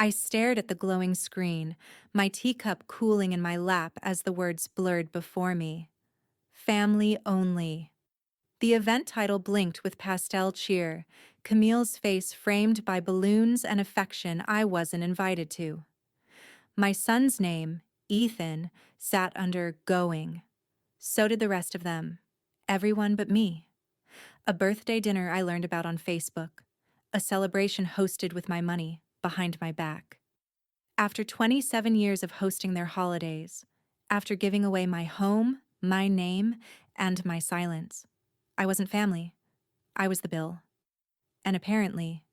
I stared at the glowing screen, my teacup cooling in my lap as the words blurred before me. Family only. The event title blinked with pastel cheer, Camille's face framed by balloons and affection I wasn't invited to. My son's name, Ethan, sat under going. So did the rest of them. Everyone but me. A birthday dinner I learned about on Facebook. A celebration hosted with my money, behind my back. After 27 years of hosting their holidays, after giving away my home, my name, and my silence, I wasn't family. I was the bill. And apparently,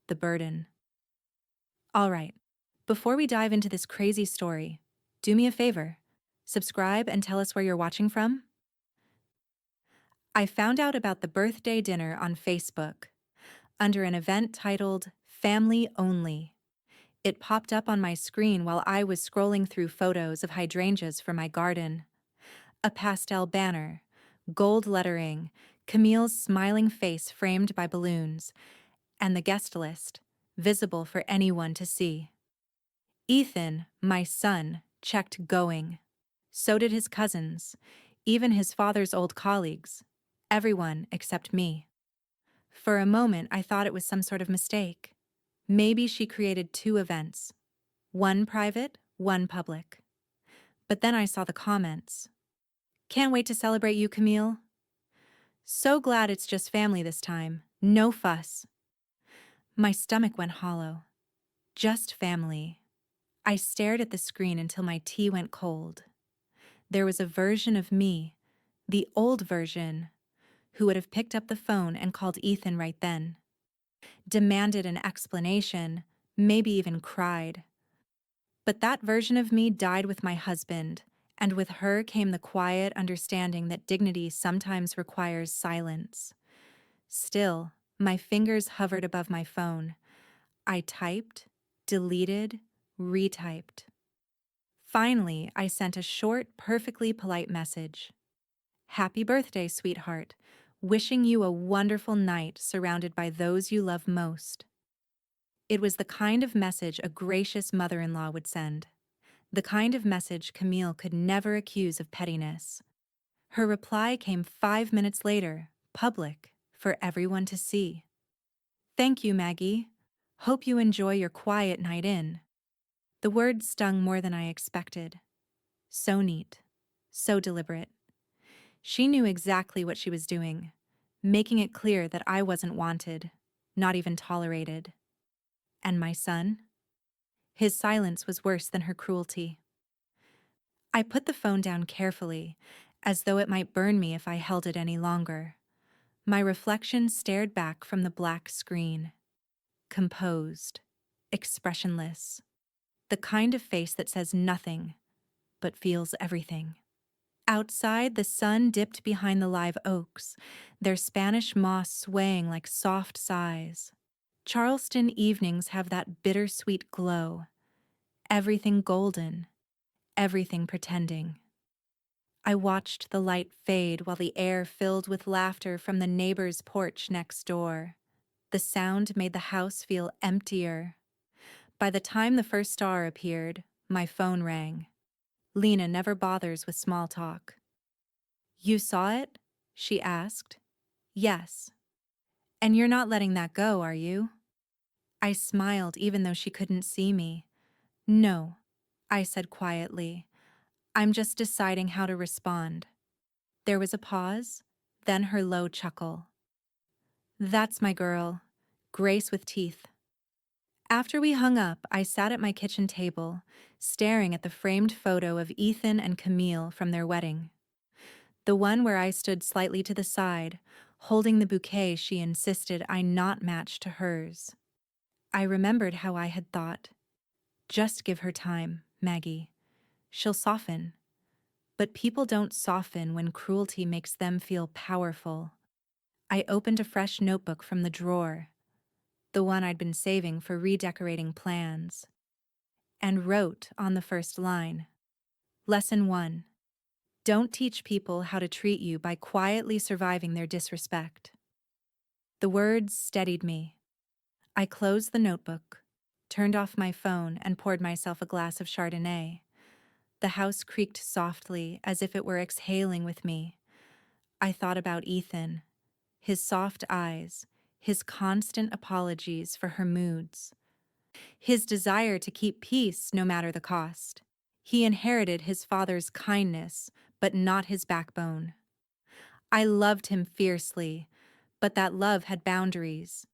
the burden. All right, before we dive into this crazy story, do me a favor. Subscribe and tell us where you're watching from. I found out about the birthday dinner on Facebook under an event titled Family Only. It popped up on my screen while I was scrolling through photos of hydrangeas for my garden. A pastel banner, gold lettering, Camille's smiling face framed by balloons, and the guest list, visible for anyone to see. Ethan, my son, checked going. So did his cousins, even his father's old colleagues, everyone except me. For a moment, I thought it was some sort of mistake. Maybe she created two events, one private, one public. But then I saw the comments. Can't wait to celebrate you, Camille. So glad it's just family this time. No fuss. My stomach went hollow. Just family. I stared at the screen until my tea went cold. There was a version of me, the old version, who would have picked up the phone and called Ethan right then. Demanded an explanation, maybe even cried. But that version of me died with my husband, and with her came the quiet understanding that dignity sometimes requires silence. Still, my fingers hovered above my phone. I typed, deleted, retyped. Finally, I sent a short, perfectly polite message. Happy birthday, sweetheart. Wishing you a wonderful night surrounded by those you love most. It was the kind of message a gracious mother-in-law would send. The kind of message Camille could never accuse of pettiness. Her reply came 5 minutes later, public, for everyone to see. Thank you, Maggie. Hope you enjoy your quiet night in. The words stung more than I expected. So neat, so deliberate. She knew exactly what she was doing, making it clear that I wasn't wanted, not even tolerated. And my son? His silence was worse than her cruelty. I put the phone down carefully, as though it might burn me if I held it any longer. My reflection stared back from the black screen. Composed, expressionless. The kind of face that says nothing, but feels everything. Outside, the sun dipped behind the live oaks, their Spanish moss swaying like soft sighs. Charleston evenings have that bittersweet glow. Everything golden, everything pretending. I watched the light fade while the air filled with laughter from the neighbor's porch next door. The sound made the house feel emptier. By the time the first star appeared, my phone rang. Lena never bothers with small talk. You saw it? She asked. Yes. And you're not letting that go, are you? I smiled even though she couldn't see me. No, I said quietly. I'm just deciding how to respond. There was a pause, then her low chuckle. That's my girl, Grace with teeth. After we hung up, I sat at my kitchen table, staring at the framed photo of Ethan and Camille from their wedding. The one where I stood slightly to the side, holding the bouquet she insisted I not match to hers. I remembered how I had thought. Just give her time, Maggie. She'll soften. But people don't soften when cruelty makes them feel powerful. I opened a fresh notebook from the drawer, the one I'd been saving for redecorating plans, and wrote on the first line, Lesson 1. Don't teach people how to treat you by quietly surviving their disrespect. The words steadied me. I closed the notebook, turned off my phone, and poured myself a glass of Chardonnay. The house creaked softly, as if it were exhaling with me. I thought about Ethan, his soft eyes, his constant apologies for her moods, his desire to keep peace no matter the cost. He inherited his father's kindness, but not his backbone. I loved him fiercely, but that love had boundaries.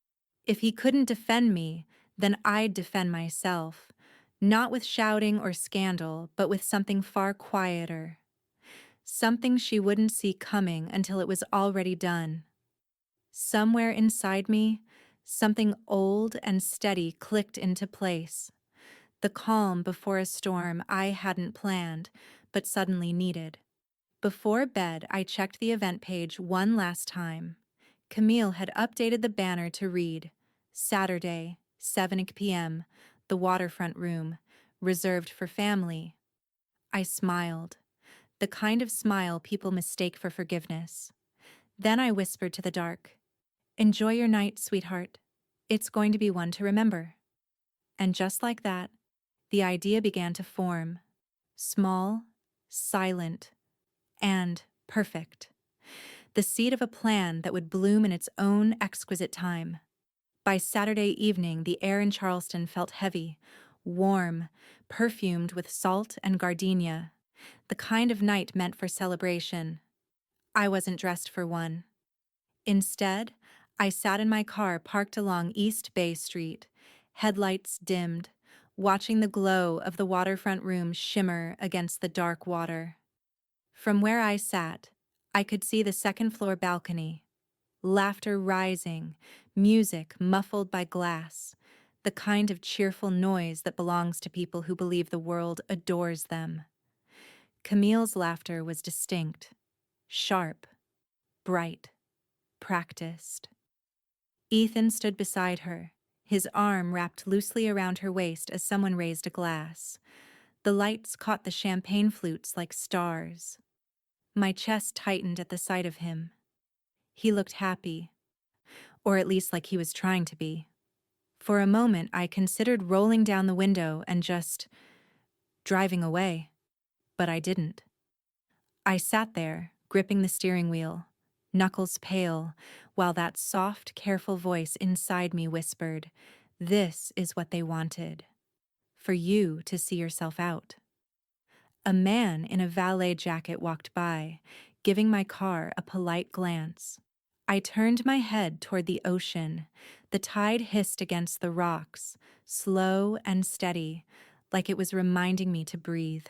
If he couldn't defend me, then I'd defend myself, not with shouting or scandal, but with something far quieter. Something she wouldn't see coming until it was already done. Somewhere inside me, something old and steady clicked into place. The calm before a storm I hadn't planned, but suddenly needed. Before bed, I checked the event page one last time. Camille had updated the banner to read, Saturday, 7 p.m., the waterfront room, reserved for family. I smiled, the kind of smile people mistake for forgiveness. Then I whispered to the dark, Enjoy your night, sweetheart. It's going to be one to remember. And just like that, the idea began to form. Small, silent, and perfect. The seed of a plan that would bloom in its own exquisite time. By Saturday evening, the air in Charleston felt heavy, warm, perfumed with salt and gardenia, the kind of night meant for celebration. I wasn't dressed for one. Instead, I sat in my car parked along East Bay Street, headlights dimmed, watching the glow of the waterfront room shimmer against the dark water. From where I sat, I could see the second-floor balcony, laughter rising, music muffled by glass, the kind of cheerful noise that belongs to people who believe the world adores them. Camille's laughter was distinct, sharp, bright, practiced. Ethan stood beside her, his arm wrapped loosely around her waist as someone raised a glass. The lights caught the champagne flutes like stars. My chest tightened at the sight of him. He looked happy, or at least like he was trying to be. For a moment, I considered rolling down the window and just driving away, but I didn't. I sat there, gripping the steering wheel, knuckles pale, while that soft, careful voice inside me whispered, "This is what they wanted, for you to see yourself out." A man in a valet jacket walked by, giving my car a polite glance. I turned my head toward the ocean. The tide hissed against the rocks, slow and steady, like it was reminding me to breathe.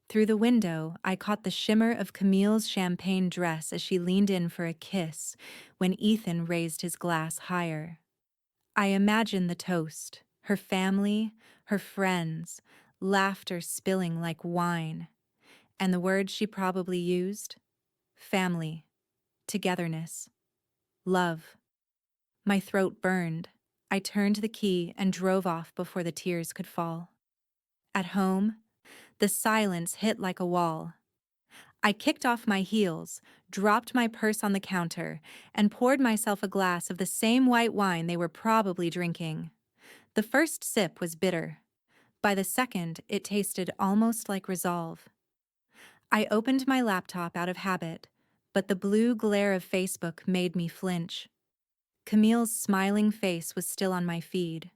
Through the window, I caught the shimmer of Camille's champagne dress as she leaned in for a kiss when Ethan raised his glass higher. I imagined the toast, her family, her friends, laughter spilling like wine. And the words she probably used? Family, togetherness, love. My throat burned. I turned the key and drove off before the tears could fall. At home, the silence hit like a wall. I kicked off my heels, dropped my purse on the counter, and poured myself a glass of the same white wine they were probably drinking. The first sip was bitter. By the second, it tasted almost like resolve. I opened my laptop out of habit, but the blue glare of Facebook made me flinch. Camille's smiling face was still on my feed.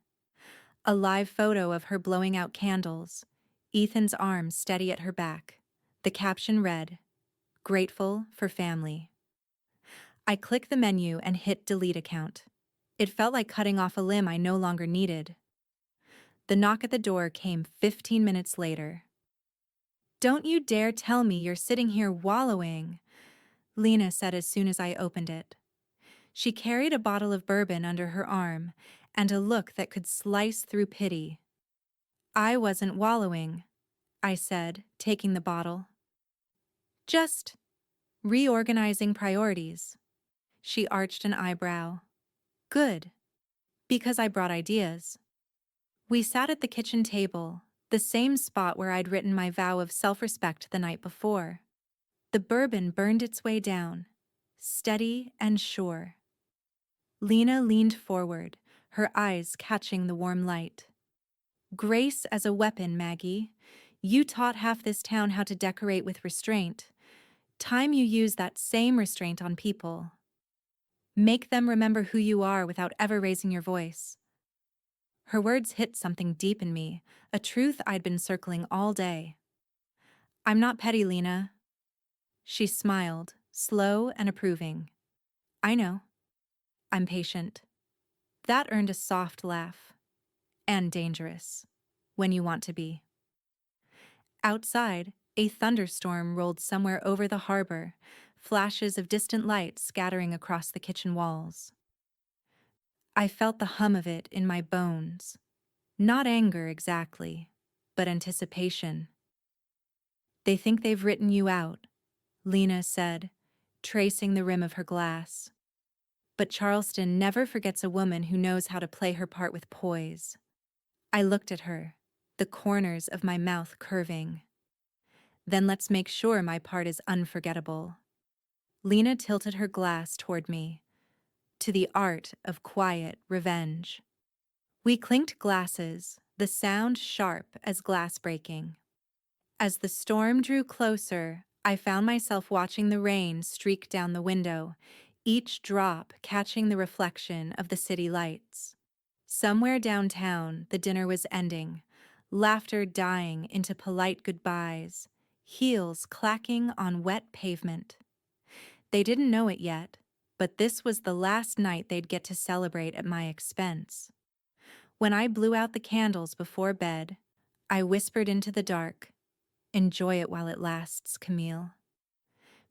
A live photo of her blowing out candles, Ethan's arm steady at her back. The caption read, "Grateful for family." I clicked the menu and hit delete account. It felt like cutting off a limb I no longer needed. The knock at the door came 15 minutes later. "Don't you dare tell me you're sitting here wallowing," Lena said as soon as I opened it. She carried a bottle of bourbon under her arm and a look that could slice through pity. "I wasn't wallowing," I said, taking the bottle. "Just reorganizing priorities." She arched an eyebrow. "Good, because I brought ideas." We sat at the kitchen table, the same spot where I'd written my vow of self-respect the night before. The bourbon burned its way down, steady and sure. Lena leaned forward, her eyes catching the warm light. Grace as a weapon, Maggie. You taught half this town how to decorate with restraint. Time you use that same restraint on people. Make them remember who you are without ever raising your voice. Her words hit something deep in me, a truth I'd been circling all day. I'm not petty, Lena. She smiled, slow and approving. I know. I'm patient. That earned a soft laugh. And dangerous. When you want to be. Outside, a thunderstorm rolled somewhere over the harbor, flashes of distant lights scattering across the kitchen walls. I felt the hum of it in my bones. Not anger exactly, but anticipation. They think they've written you out, Lena said, tracing the rim of her glass. But Charleston never forgets a woman who knows how to play her part with poise. I looked at her, the corners of my mouth curving. Then let's make sure my part is unforgettable. Lena tilted her glass toward me, to the art of quiet revenge. We clinked glasses, the sound sharp as glass breaking. As the storm drew closer, I found myself watching the rain streak down the window, each drop catching the reflection of the city lights. Somewhere downtown, the dinner was ending, laughter dying into polite goodbyes, heels clacking on wet pavement. They didn't know it yet, but this was the last night they'd get to celebrate at my expense. When I blew out the candles before bed, I whispered into the dark, "Enjoy it while it lasts, Camille."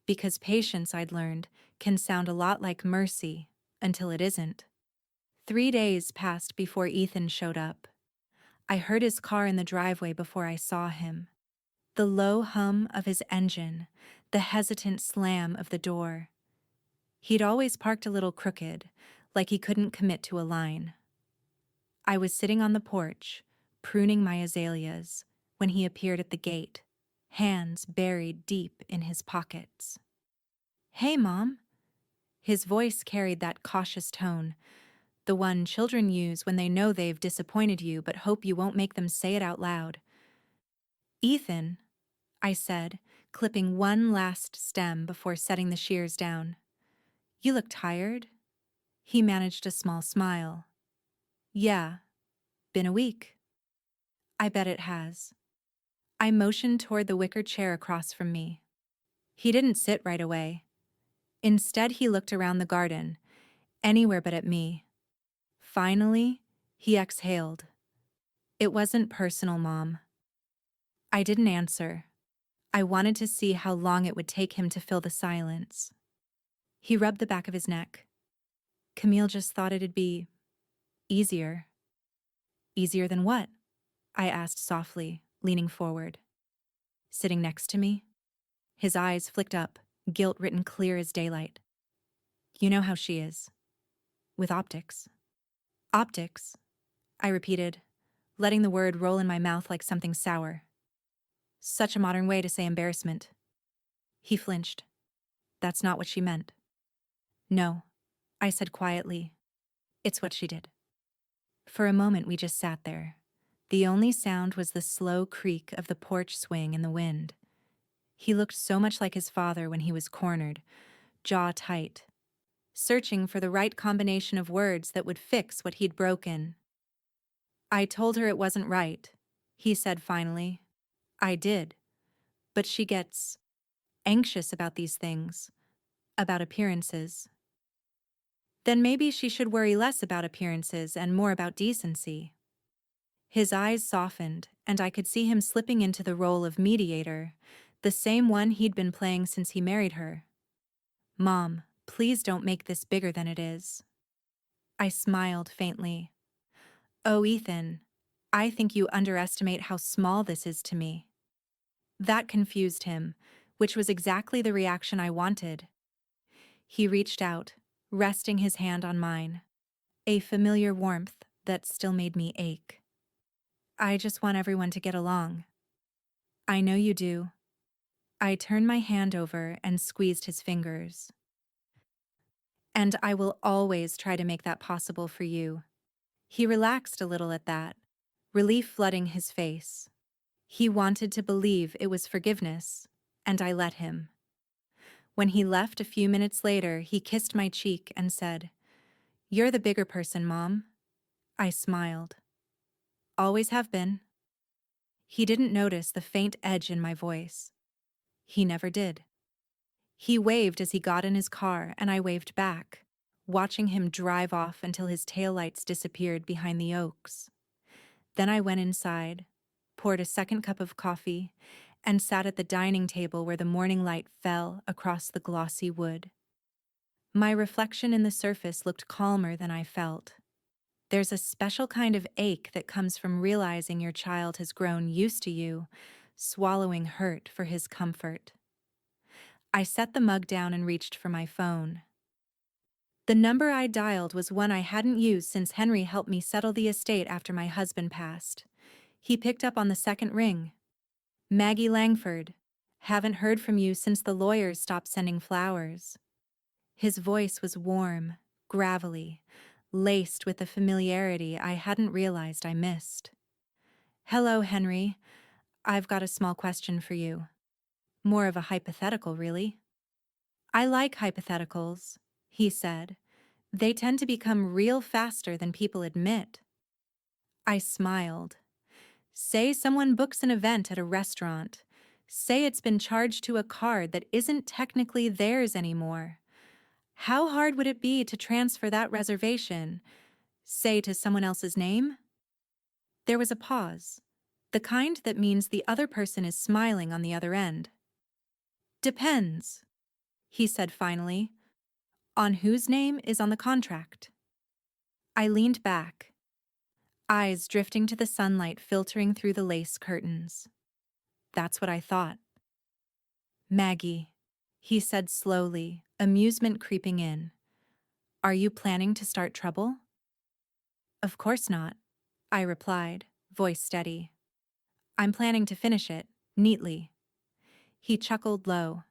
Because patience, I'd learned, can sound a lot like mercy until it isn't. 3 days passed before Ethan showed up. I heard his car in the driveway before I saw him. The low hum of his engine, the hesitant slam of the door. He'd always parked a little crooked, like he couldn't commit to a line. I was sitting on the porch, pruning my azaleas, when he appeared at the gate, hands buried deep in his pockets. "Hey, Mom." His voice carried that cautious tone, the one children use when they know they've disappointed you but hope you won't make them say it out loud. "Ethan," I said, clipping one last stem before setting the shears down. "You look tired?" He managed a small smile. "Yeah, been a week." "I bet it has." I motioned toward the wicker chair across from me. He didn't sit right away. Instead, he looked around the garden, anywhere but at me. Finally, he exhaled. "It wasn't personal, Mom." I didn't answer. I wanted to see how long it would take him to fill the silence. He rubbed the back of his neck. "Camille just thought it'd be easier." "Easier than what?" I asked softly, leaning forward. "Sitting next to me?" His eyes flicked up, guilt written clear as daylight. "You know how she is. With optics." "Optics," I repeated, letting the word roll in my mouth like something sour. Such a modern way to say embarrassment. He flinched. "That's not what she meant." "No," I said quietly. "It's what she did." For a moment we just sat there. The only sound was the slow creak of the porch swing in the wind. He looked so much like his father when he was cornered, jaw tight, searching for the right combination of words that would fix what he'd broken. "I told her it wasn't right," he said finally. "I did. But she gets anxious about these things, about appearances." "Then maybe she should worry less about appearances and more about decency." His eyes softened, and I could see him slipping into the role of mediator, the same one he'd been playing since he married her. "Mom, please don't make this bigger than it is." I smiled faintly. "Oh, Ethan, I think you underestimate how small this is to me." That confused him, which was exactly the reaction I wanted. He reached out, resting his hand on mine, a familiar warmth that still made me ache. "I just want everyone to get along." "I know you do." I turned my hand over and squeezed his fingers. "And I will always try to make that possible for you." He relaxed a little at that, relief flooding his face. He wanted to believe it was forgiveness, and I let him. When he left a few minutes later, he kissed my cheek and said, "You're the bigger person, Mom." I smiled. "Always have been." He didn't notice the faint edge in my voice. He never did. He waved as he got in his car, and I waved back, watching him drive off until his taillights disappeared behind the oaks. Then I went inside, poured a second cup of coffee, and sat at the dining table where the morning light fell across the glossy wood. My reflection in the surface looked calmer than I felt. There's a special kind of ache that comes from realizing your child has grown used to you, swallowing hurt for his comfort. I set the mug down and reached for my phone. The number I dialed was one I hadn't used since Henry helped me settle the estate after my husband passed. He picked up on the second ring. "Maggie Langford. Haven't heard from you since the lawyers stopped sending flowers." His voice was warm, gravelly, laced with the familiarity I hadn't realized I missed. "Hello, Henry. I've got a small question for you. More of a hypothetical, really." "I like hypotheticals," he said. "They tend to become real faster than people admit." I smiled. Say someone books an event at a restaurant. Say it's been charged to a card that isn't technically theirs anymore. How hard would it be to transfer that reservation, say to someone else's name? There was a pause, the kind that means the other person is smiling on the other end. "Depends," he said finally, "on whose name is on the contract." I leaned back, eyes drifting to the sunlight filtering through the lace curtains. That's what I thought. "Maggie," he said slowly, amusement creeping in. "Are you planning to start trouble?" "Of course not," I replied, voice steady. "I'm planning to finish it, neatly." He chuckled low.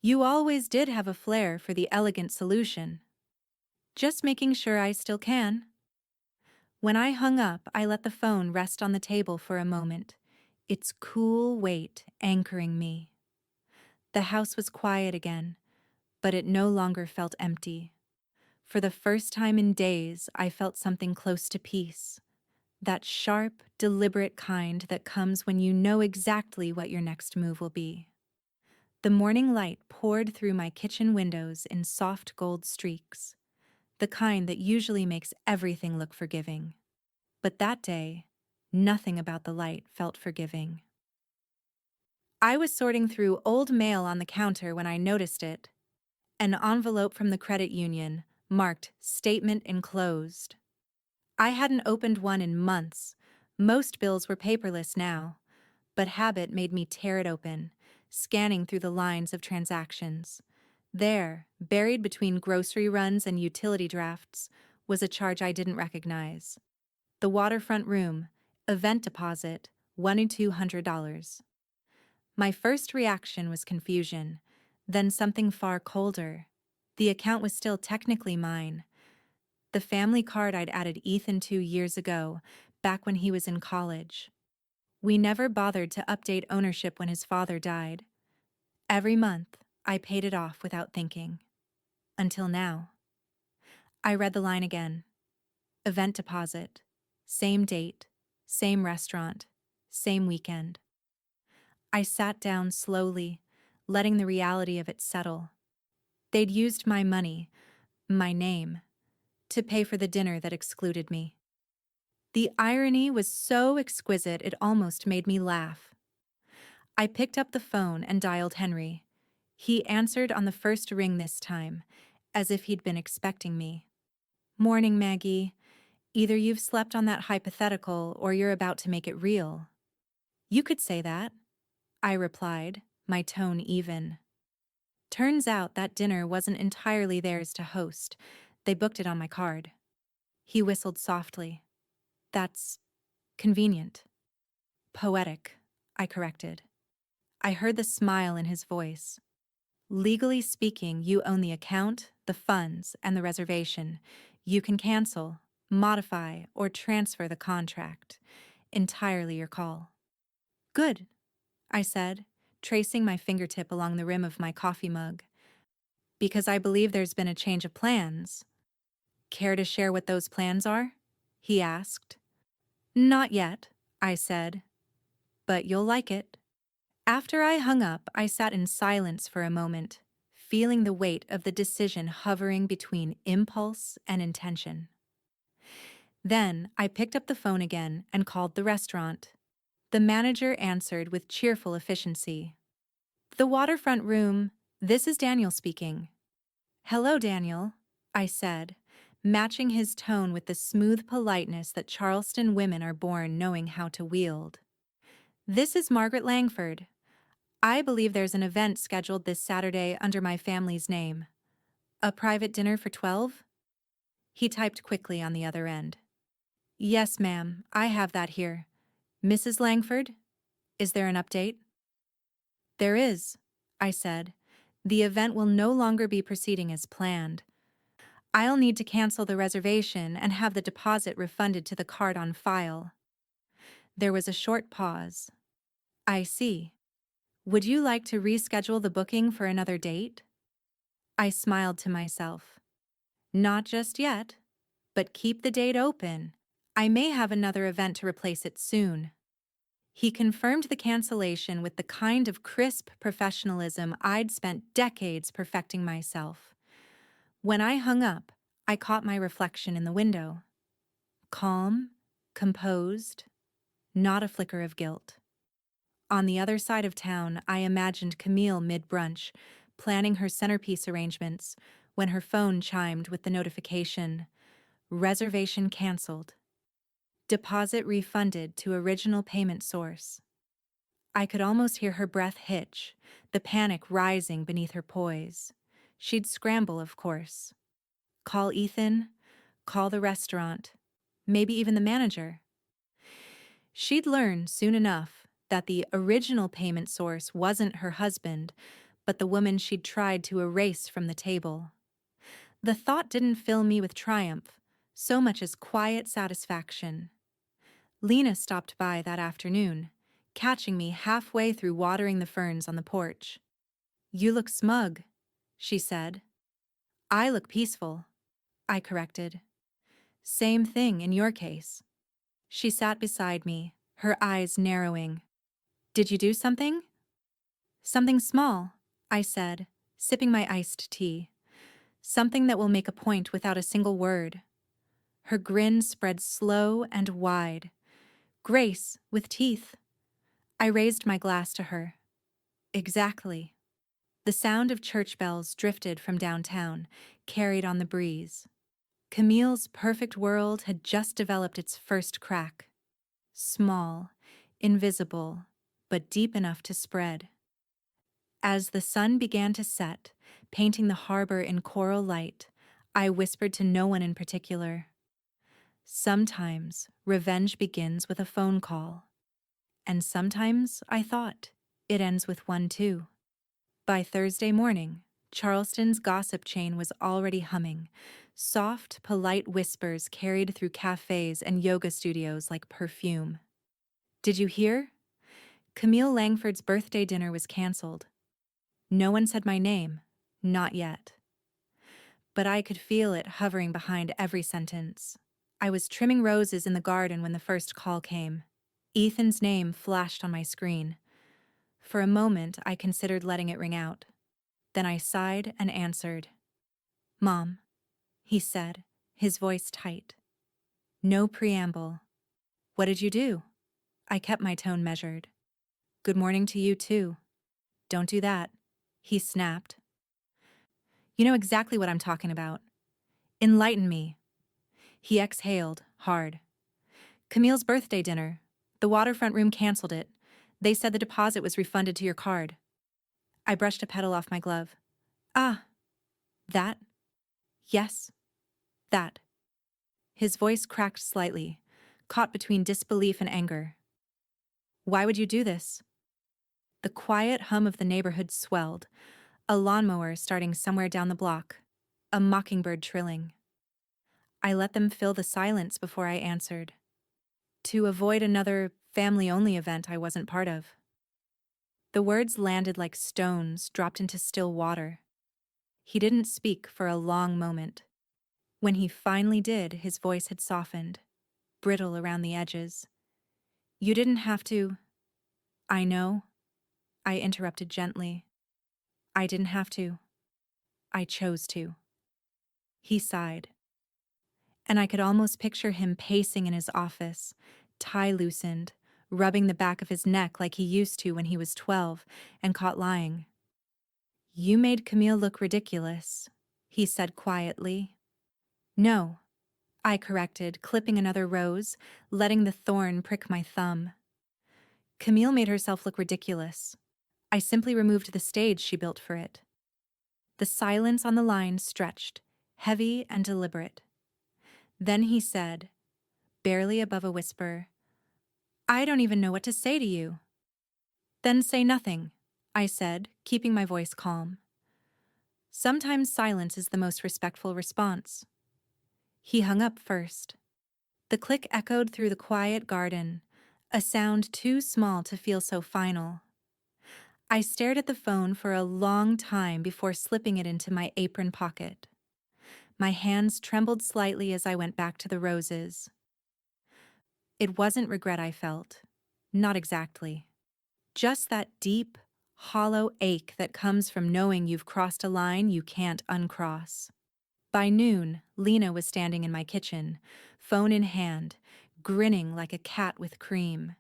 "You always did have a flair for the elegant solution." "Just making sure I still can." When I hung up, I let the phone rest on the table for a moment, its cool weight anchoring me. The house was quiet again, but it no longer felt empty. For the first time in days, I felt something close to peace. That sharp, deliberate kind that comes when you know exactly what your next move will be. The morning light poured through my kitchen windows in soft gold streaks, the kind that usually makes everything look forgiving. But that day, nothing about the light felt forgiving. I was sorting through old mail on the counter when I noticed it. An envelope from the credit union, marked "Statement Enclosed." I hadn't opened one in months. Most bills were paperless now, but habit made me tear it open, scanning through the lines of transactions. There, buried between grocery runs and utility drafts, was a charge I didn't recognize. The waterfront room, event deposit, $2,200. My first reaction was confusion, then something far colder. The account was still technically mine. The family card I'd added Ethan to years ago, back when he was in college. We never bothered to update ownership when his father died. Every month, I paid it off without thinking. Until now. I read the line again. Event deposit. Same date. Same restaurant. Same weekend. I sat down slowly, letting the reality of it settle. They'd used my money, my name, to pay for the dinner that excluded me. The irony was so exquisite it almost made me laugh. I picked up the phone and dialed Henry. He answered on the first ring this time, as if he'd been expecting me. "Morning, Maggie. Either you've slept on that hypothetical or you're about to make it real." "You could say that," I replied, my tone even. "Turns out that dinner wasn't entirely theirs to host. They booked it on my card." He whistled softly. "That's convenient." "Poetic," I corrected. I heard the smile in his voice. "Legally speaking, you own the account, the funds, and the reservation. You can cancel, modify, or transfer the contract. Entirely your call. Good, I said, tracing my fingertip along the rim of my coffee mug. Because I believe there's been a change of plans. Care to share what those plans are? He asked. Not yet, I said, but you'll like it. After I hung up, I sat in silence for a moment, feeling the weight of the decision hovering between impulse and intention. Then I picked up the phone again and called the restaurant. The manager answered with cheerful efficiency. The waterfront room, this is Daniel speaking. Hello, Daniel, I said, matching his tone with the smooth politeness that Charleston women are born knowing how to wield. This is Margaret Langford. I believe there's an event scheduled this Saturday under my family's name. A private dinner for 12? He typed quickly on the other end. Yes, ma'am, I have that here. Mrs. Langford, is there an update? There is, I said. The event will no longer be proceeding as planned. I'll need to cancel the reservation and have the deposit refunded to the card on file. There was a short pause. I see. Would you like to reschedule the booking for another date? I smiled to myself. Not just yet, but keep the date open. I may have another event to replace it soon. He confirmed the cancellation with the kind of crisp professionalism I'd spent decades perfecting myself. When I hung up, I caught my reflection in the window. Calm, composed, not a flicker of guilt. On the other side of town, I imagined Camille mid-brunch, planning her centerpiece arrangements, when her phone chimed with the notification, reservation canceled. Deposit refunded to original payment source. I could almost hear her breath hitch, the panic rising beneath her poise. She'd scramble, of course. Call Ethan, call the restaurant, maybe even the manager. She'd learn soon enough that the original payment source wasn't her husband, but the woman she'd tried to erase from the table. The thought didn't fill me with triumph, so much as quiet satisfaction. Lena stopped by that afternoon, catching me halfway through watering the ferns on the porch. You look smug, she said. I look peaceful, I corrected. Same thing in your case. She sat beside me, her eyes narrowing. Did you do something? Something small, I said, sipping my iced tea. Something that will make a point without a single word. Her grin spread slow and wide. Grace with teeth. I raised my glass to her. Exactly. The sound of church bells drifted from downtown, carried on the breeze. Camille's perfect world had just developed its first crack. Small, invisible, but deep enough to spread. As the sun began to set, painting the harbor in coral light, I whispered to no one in particular. Sometimes revenge begins with a phone call. And sometimes, I thought, it ends with one too. By Thursday morning, Charleston's gossip chain was already humming. Soft, polite whispers carried through cafes and yoga studios like perfume. Did you hear? Camille Langford's birthday dinner was canceled. No one said my name, not yet. But I could feel it hovering behind every sentence. I was trimming roses in the garden when the first call came. Ethan's name flashed on my screen. For a moment, I considered letting it ring out. Then I sighed and answered. Mom, he said, his voice tight. No preamble. What did you do? I kept my tone measured. Good morning to you, too. Don't do that, he snapped. You know exactly what I'm talking about. Enlighten me. He exhaled, hard. Camille's birthday dinner. The waterfront room canceled it. They said the deposit was refunded to your card. I brushed a petal off my glove. Ah, that? Yes, that. His voice cracked slightly, caught between disbelief and anger. Why would you do this? The quiet hum of the neighborhood swelled, a lawnmower starting somewhere down the block, a mockingbird trilling. I let them fill the silence before I answered. To avoid another family-only event I wasn't part of. The words landed like stones dropped into still water. He didn't speak for a long moment. When he finally did, his voice had softened, brittle around the edges. You didn't have to. I know, I interrupted gently. I didn't have to. I chose to. He sighed. And I could almost picture him pacing in his office, tie loosened, rubbing the back of his neck like he used to when he was 12 and caught lying. You made Camille look ridiculous, he said quietly. No, I corrected, clipping another rose, letting the thorn prick my thumb. Camille made herself look ridiculous. I simply removed the stage she built for it. The silence on the line stretched, heavy and deliberate. Then he said, barely above a whisper, I don't even know what to say to you. Then say nothing, I said, keeping my voice calm. Sometimes silence is the most respectful response. He hung up first. The click echoed through the quiet garden, a sound too small to feel so final. I stared at the phone for a long time before slipping it into my apron pocket. My hands trembled slightly as I went back to the roses. It wasn't regret I felt. Not exactly. Just that deep, hollow ache that comes from knowing you've crossed a line you can't uncross. By noon, Lena was standing in my kitchen, phone in hand, grinning like a cat with cream.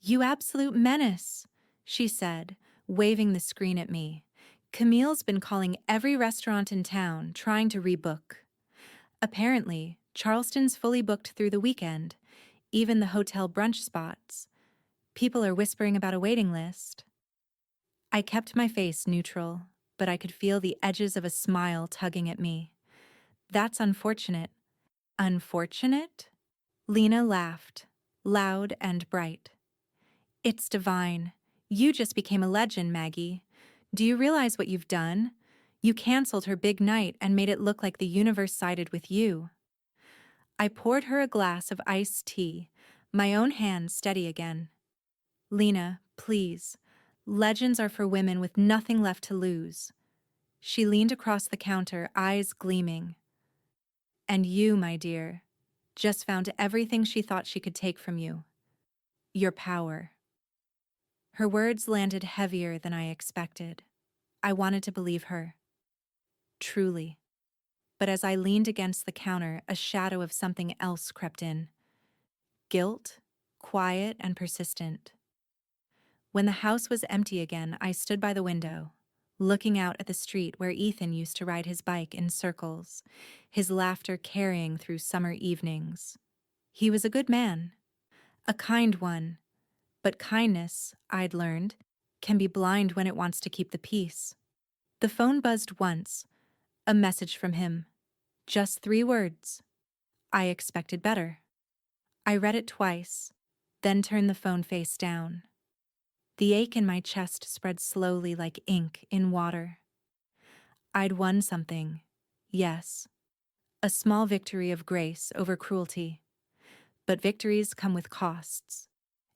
You absolute menace, she said, waving the screen at me. Camille's been calling every restaurant in town, trying to rebook. Apparently, Charleston's fully booked through the weekend, even the hotel brunch spots. People are whispering about a waiting list. I kept my face neutral, but I could feel the edges of a smile tugging at me. That's unfortunate. Unfortunate? Lena laughed, loud and bright. It's divine. You just became a legend, Maggie. Do you realize what you've done? You canceled her big night and made it look like the universe sided with you. I poured her a glass of iced tea, my own hand steady again. Lena, please. Legends are for women with nothing left to lose. She leaned across the counter, eyes gleaming. And you, my dear, just found everything she thought she could take from you. Your power. Her words landed heavier than I expected. I wanted to believe her. Truly. But as I leaned against the counter, a shadow of something else crept in. Guilt, quiet and persistent. When the house was empty again, I stood by the window, looking out at the street where Ethan used to ride his bike in circles, his laughter carrying through summer evenings. He was a good man, a kind one, but kindness, I'd learned, can be blind when it wants to keep the peace. The phone buzzed once, a message from him. Just 3 words. I expected better. I read it twice, then turned the phone face down. The ache in my chest spread slowly like ink in water. I'd won something, yes, a small victory of grace over cruelty. But victories come with costs,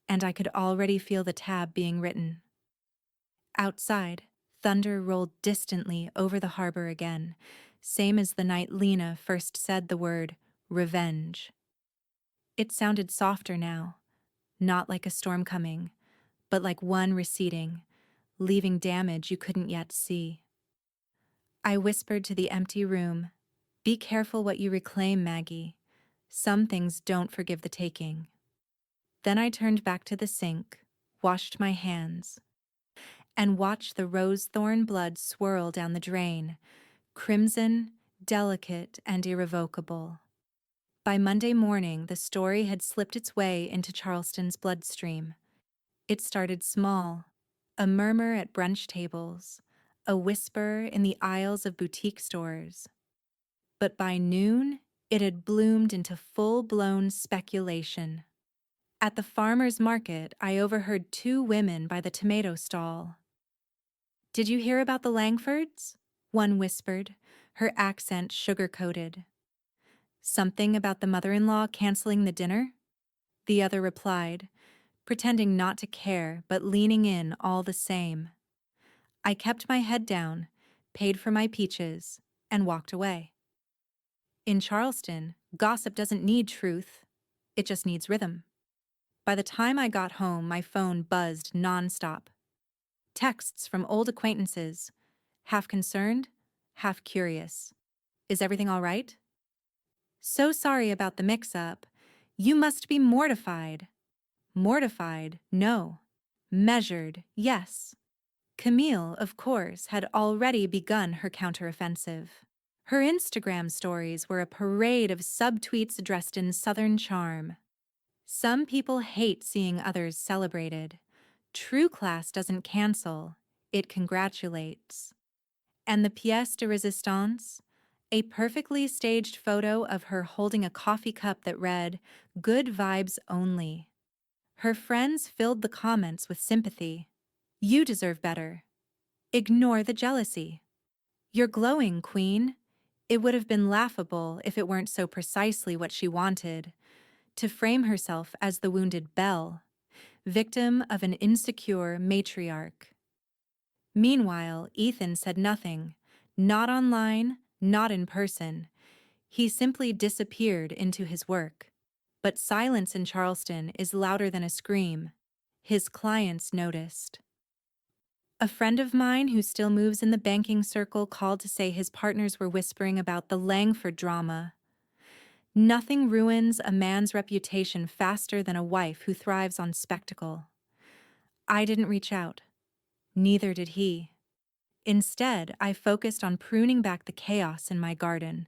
and I could already feel the tab being written. Outside, thunder rolled distantly over the harbor again, same as the night Lena first said the word revenge. It sounded softer now, not like a storm coming, but like one receding, leaving damage you couldn't yet see. I whispered to the empty room, be careful what you reclaim, Maggie. Some things don't forgive the taking. Then I turned back to the sink, washed my hands, and watched the rose thorn blood swirl down the drain, crimson, delicate, and irrevocable. By Monday morning, the story had slipped its way into Charleston's bloodstream. It started small, a murmur at brunch tables, a whisper in the aisles of boutique stores. But by noon, it had bloomed into full-blown speculation. At the farmer's market, I overheard 2 women by the tomato stall. Did you hear about the Langfords? One whispered, her accent sugar-coated. Something about the mother-in-law canceling the dinner? The other replied, pretending not to care but leaning in all the same. I kept my head down, paid for my peaches, and walked away. In Charleston, gossip doesn't need truth, it just needs rhythm. By the time I got home, my phone buzzed nonstop. Texts from old acquaintances, half concerned, half curious. Is everything all right? So sorry about the mix-up. You must be mortified. Mortified, no. Measured, yes. Camille, of course, had already begun her counteroffensive. Her Instagram stories were a parade of subtweets dressed in Southern charm. Some people hate seeing others celebrated. True class doesn't cancel, it congratulates. And the pièce de résistance? A perfectly staged photo of her holding a coffee cup that read, "Good vibes only." Her friends filled the comments with sympathy. You deserve better. Ignore the jealousy. You're glowing, queen. It would have been laughable if it weren't so precisely what she wanted, to frame herself as the wounded belle, victim of an insecure matriarch. Meanwhile, Ethan said nothing, not online, not in person. He simply disappeared into his work. But silence in Charleston is louder than a scream. His clients noticed. A friend of mine who still moves in the banking circle called to say his partners were whispering about the Langford drama. Nothing ruins a man's reputation faster than a wife who thrives on spectacle. I didn't reach out. Neither did he. Instead, I focused on pruning back the chaos in my garden.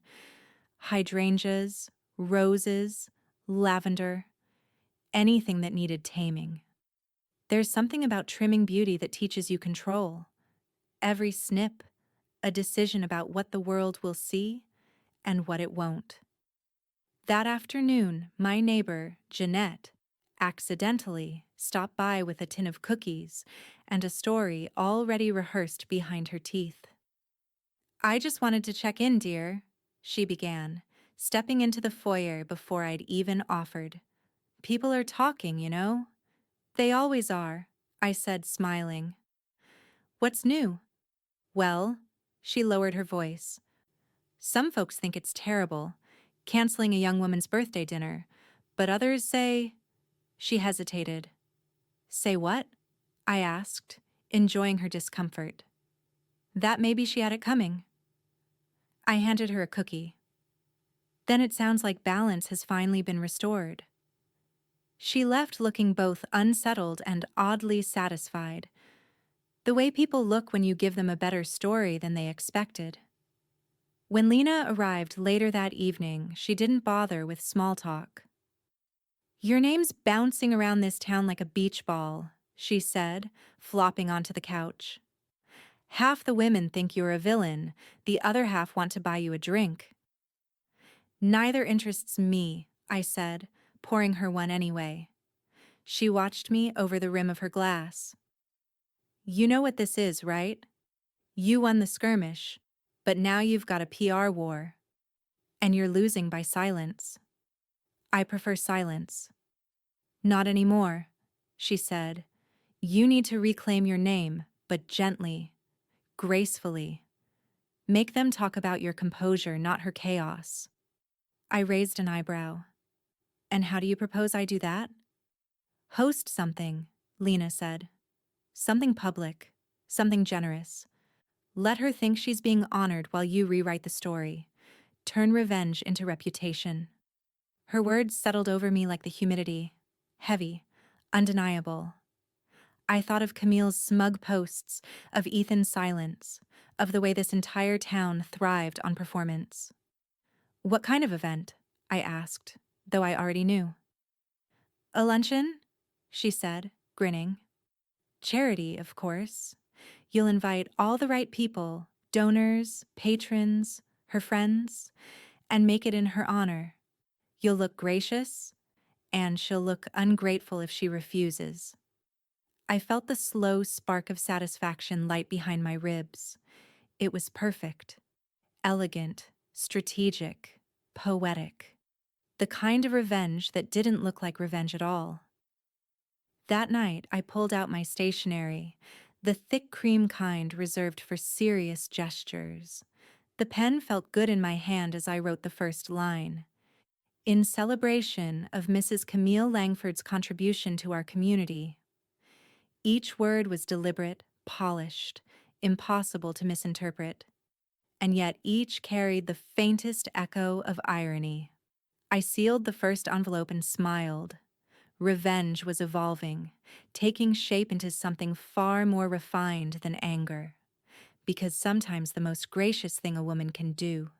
Hydrangeas, roses, lavender, anything that needed taming. There's something about trimming beauty that teaches you control. Every snip, a decision about what the world will see and what it won't. That afternoon, my neighbor, Jeanette, accidentally stopped by with a tin of cookies and a story already rehearsed behind her teeth. I just wanted to check in, dear, she began, stepping into the foyer before I'd even offered. People are talking, you know. They always are, I said, smiling. What's new? Well, she lowered her voice. Some folks think it's terrible, canceling a young woman's birthday dinner, but others say... She hesitated. Say what? I asked, enjoying her discomfort. That maybe she had it coming. I handed her a cookie. Then it sounds like balance has finally been restored. She left looking both unsettled and oddly satisfied. The way people look when you give them a better story than they expected. When Lena arrived later that evening, she didn't bother with small talk. Your name's bouncing around this town like a beach ball, she said, flopping onto the couch. Half the women think you're a villain, the other half want to buy you a drink. Neither interests me, I said, pouring her one anyway. She watched me over the rim of her glass. You know what this is, right? You won the skirmish, but now you've got a PR war. And you're losing by silence. I prefer silence. Not anymore, she said. You need to reclaim your name, but gently, gracefully. Make them talk about your composure, not her chaos. I raised an eyebrow. And how do you propose I do that? Host something, Lena said. Something public, something generous. Let her think she's being honored while you rewrite the story. Turn revenge into reputation. Her words settled over me like the humidity. Heavy, undeniable. I thought of Camille's smug posts, of Ethan's silence, of the way this entire town thrived on performance. What kind of event? I asked, though I already knew. A luncheon? She said, grinning. Charity, of course. You'll invite all the right people, donors, patrons, her friends, and make it in her honor. You'll look gracious, and she'll look ungrateful if she refuses. I felt the slow spark of satisfaction light behind my ribs. It was perfect, elegant, strategic, poetic. The kind of revenge that didn't look like revenge at all. That night, I pulled out my stationery, the thick cream kind reserved for serious gestures. The pen felt good in my hand as I wrote the first line. In celebration of Mrs. Camille Langford's contribution to our community. Each word was deliberate, polished, impossible to misinterpret. And yet each carried the faintest echo of irony. I sealed the first envelope and smiled. Revenge was evolving, taking shape into something far more refined than anger. Because sometimes the most gracious thing a woman can do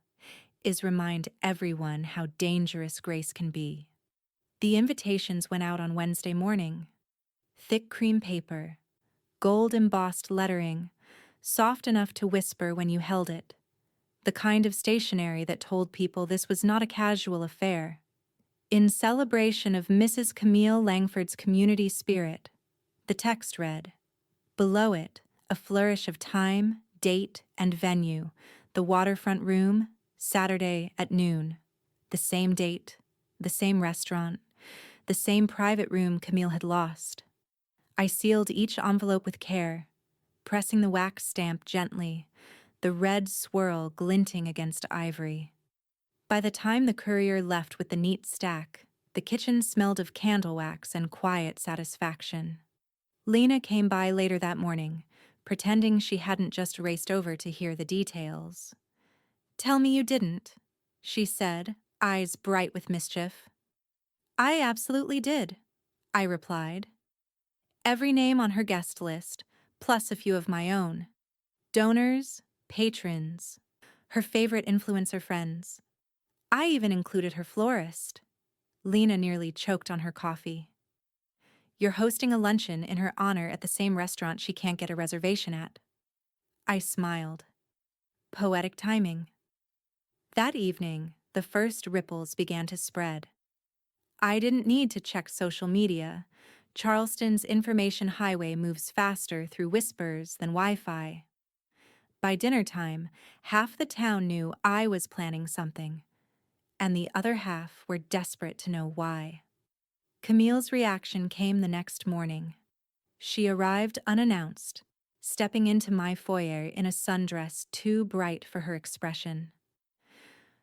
is remind everyone how dangerous grace can be. The invitations went out on Wednesday morning. Thick cream paper, gold embossed lettering, soft enough to whisper when you held it. The kind of stationery that told people this was not a casual affair. In celebration of Mrs. Camille Langford's community spirit, the text read. Below it, a flourish of time, date, and venue. The waterfront room, Saturday at noon. The same date, the same restaurant, the same private room Camille had lost. I sealed each envelope with care, pressing the wax stamp gently, the red swirl glinting against ivory. By the time the courier left with the neat stack, the kitchen smelled of candle wax and quiet satisfaction. Lena came by later that morning, pretending she hadn't just raced over to hear the details. "Tell me you didn't," she said, eyes bright with mischief. "I absolutely did," I replied. Every name on her guest list, plus a few of my own. Donors, patrons, her favorite influencer friends. I even included her florist. Lena nearly choked on her coffee. "You're hosting a luncheon in her honor at the same restaurant she can't get a reservation at." I smiled. Poetic timing. That evening, the first ripples began to spread. I didn't need to check social media. Charleston's information highway moves faster through whispers than Wi-Fi. By dinner time, half the town knew I was planning something, and the other half were desperate to know why. Camille's reaction came the next morning. She arrived unannounced, stepping into my foyer in a sundress too bright for her expression.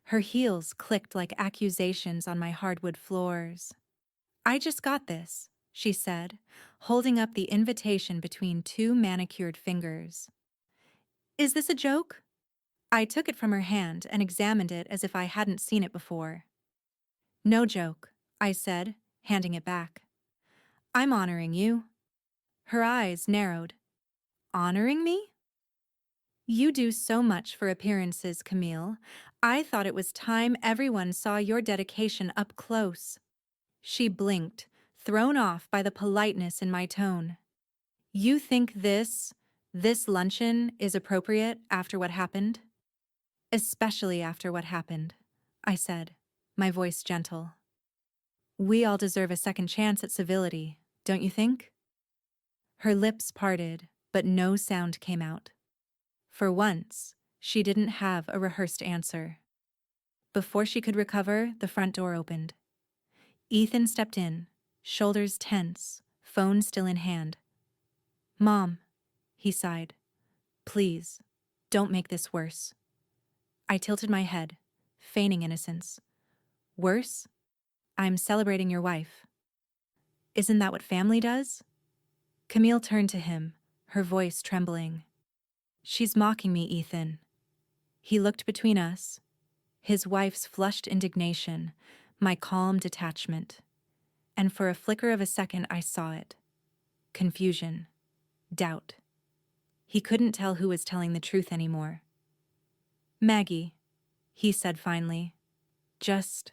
Her heels clicked like accusations on my hardwood floors. "I just got this," she said, holding up the invitation between two manicured fingers. "Is this a joke?" I took it from her hand and examined it as if I hadn't seen it before. "No joke," I said, handing it back. "I'm honoring you." Her eyes narrowed. "Honoring me?" "You do so much for appearances, Camille. I thought it was time everyone saw your dedication up close." She blinked, thrown off by the politeness in my tone. "You think this luncheon is appropriate after what happened?" "Especially after what happened," I said, my voice gentle. "We all deserve a second chance at civility, don't you think?" Her lips parted, but no sound came out. For once, she didn't have a rehearsed answer. Before she could recover, the front door opened. Ethan stepped in, shoulders tense, phone still in hand. "Mom," he sighed. "Please, don't make this worse." I tilted my head, feigning innocence. "Worse? I'm celebrating your wife." "Isn't that what family does?" Camille turned to him, her voice trembling. "She's mocking me, Ethan." He looked between us, his wife's flushed indignation, my calm detachment. And for a flicker of a second I saw it. Confusion. Doubt. He couldn't tell who was telling the truth anymore. "Maggie," he said finally, "just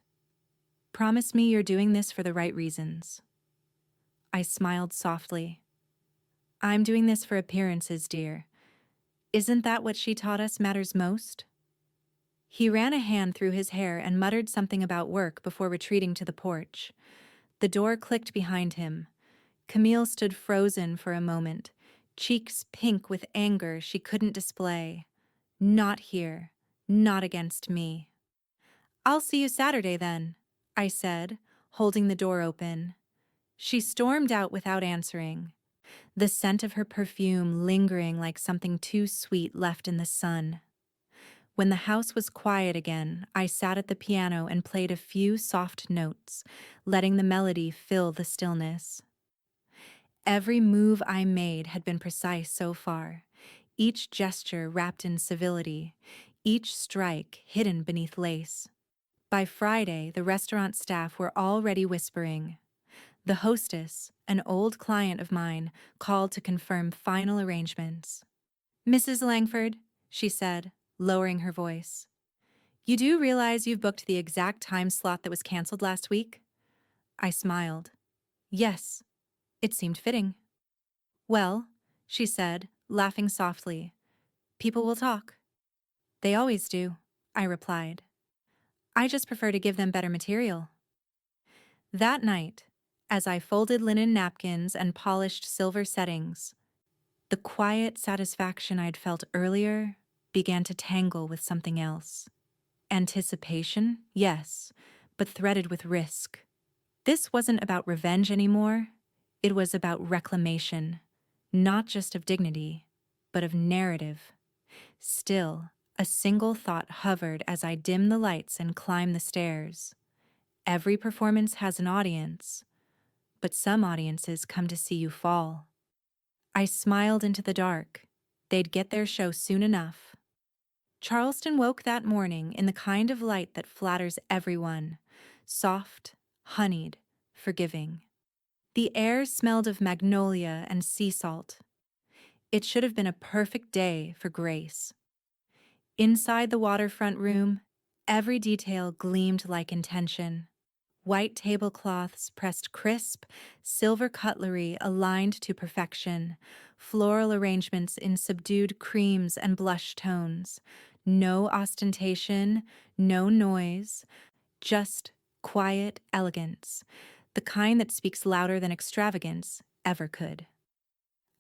promise me you're doing this for the right reasons." I smiled softly. "I'm doing this for appearances, dear. Isn't that what she taught us matters most?" He ran a hand through his hair and muttered something about work before retreating to the porch. The door clicked behind him. Camille stood frozen for a moment, cheeks pink with anger she couldn't display. Not here, not against me. I'll see you Saturday then, I said, holding the door open. She stormed out without answering, the scent of her perfume lingering like something too sweet left in the sun. When the house was quiet again, I sat at the piano and played a few soft notes, letting the melody fill the stillness. Every move I made had been precise so far, each gesture wrapped in civility, each strike hidden beneath lace. By Friday, the restaurant staff were already whispering. The hostess, an old client of mine, called to confirm final arrangements. "Mrs. Langford," she said, lowering her voice, "you do realize you've booked the exact time slot that was canceled last week?" I smiled. Yes, it seemed fitting. "Well," she said, laughing softly, "people will talk." "They always do," I replied. "I just prefer to give them better material." That night, as I folded linen napkins and polished silver settings, the quiet satisfaction I'd felt earlier began to tangle with something else. Anticipation, yes, but threaded with risk. This wasn't about revenge anymore. It was about reclamation, not just of dignity, but of narrative. Still, a single thought hovered as I dimmed the lights and climbed the stairs. Every performance has an audience, but some audiences come to see you fall. I smiled into the dark. They'd get their show soon enough. Charleston woke that morning in the kind of light that flatters everyone, soft, honeyed, forgiving. The air smelled of magnolia and sea salt. It should have been a perfect day for grace. Inside the waterfront room, every detail gleamed like intention. White tablecloths pressed crisp, silver cutlery aligned to perfection, floral arrangements in subdued creams and blush tones. No ostentation, no noise, just quiet elegance, the kind that speaks louder than extravagance ever could.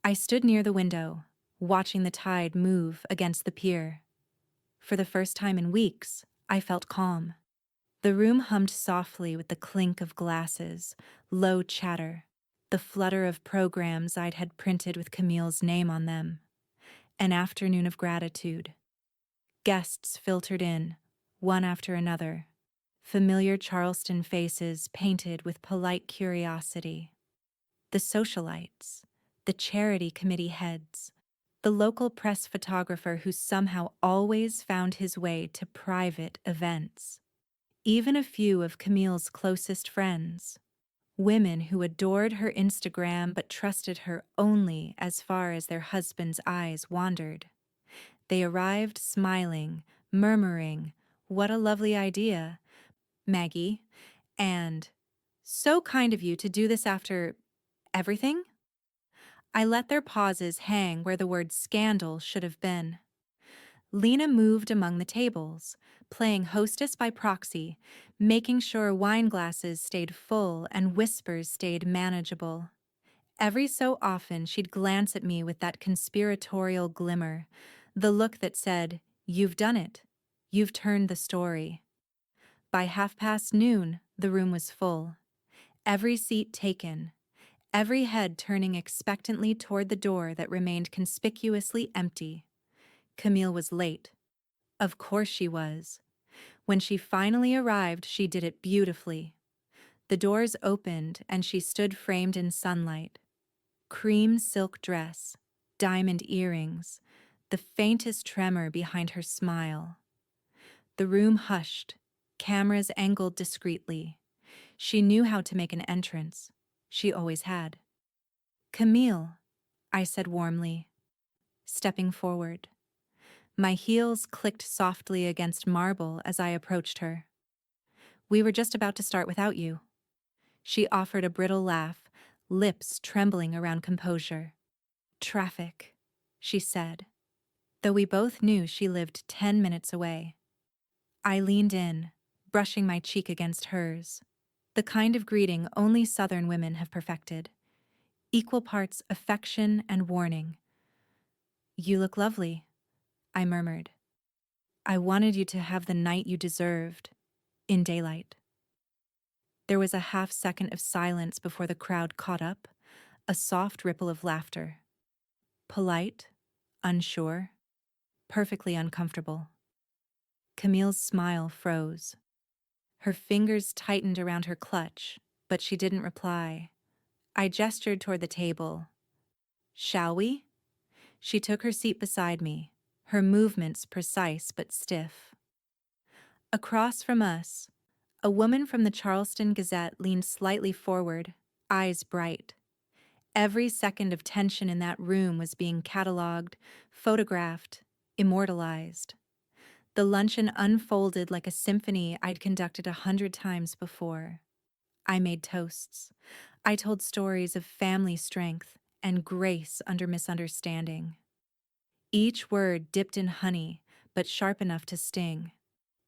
I stood near the window, watching the tide move against the pier. For the first time in weeks, I felt calm. The room hummed softly with the clink of glasses, low chatter, the flutter of programs I'd had printed with Camille's name on them. An afternoon of gratitude. Guests filtered in, one after another. Familiar Charleston faces painted with polite curiosity. The socialites, the charity committee heads, the local press photographer who somehow always found his way to private events. Even a few of Camille's closest friends. Women who adored her Instagram but trusted her only as far as their husbands' eyes wandered. They arrived smiling, murmuring, "What a lovely idea, Maggie," and "So kind of you to do this after everything?" I let their pauses hang where the word scandal should have been. Lena moved among the tables, playing hostess by proxy, making sure wine glasses stayed full and whispers stayed manageable. Every so often she'd glance at me with that conspiratorial glimmer, the look that said, "You've done it. You've turned the story." By noon, the room was full. Every seat taken, every head turning expectantly toward the door that remained conspicuously empty. Camille was late. Of course she was. When she finally arrived, she did it beautifully. The doors opened and she stood framed in sunlight. Cream silk dress, diamond earrings, the faintest tremor behind her smile. The room hushed, cameras angled discreetly. She knew how to make an entrance. She always had. "Camille," I said warmly, stepping forward. My heels clicked softly against marble as I approached her. "We were just about to start without you." She offered a brittle laugh, lips trembling around composure. "Traffic," she said, though we both knew she lived 10 minutes away. I leaned in, brushing my cheek against hers, the kind of greeting only Southern women have perfected. Equal parts affection and warning. "You look lovely," I murmured. "I wanted you to have the night you deserved." in daylight. There was a half-second of silence before the crowd caught up, a soft ripple of laughter. Polite, unsure, perfectly uncomfortable. Camille's smile froze. Her fingers tightened around her clutch, but she didn't reply. I gestured toward the table. "Shall we?" She took her seat beside me, her movements precise but stiff. Across from us, a woman from the Charleston Gazette leaned slightly forward, eyes bright. Every second of tension in that room was being catalogued, photographed, immortalized. The luncheon unfolded like a symphony I'd conducted 100 times before. I made toasts. I told stories of family strength and grace under misunderstanding. Each word dipped in honey, but sharp enough to sting.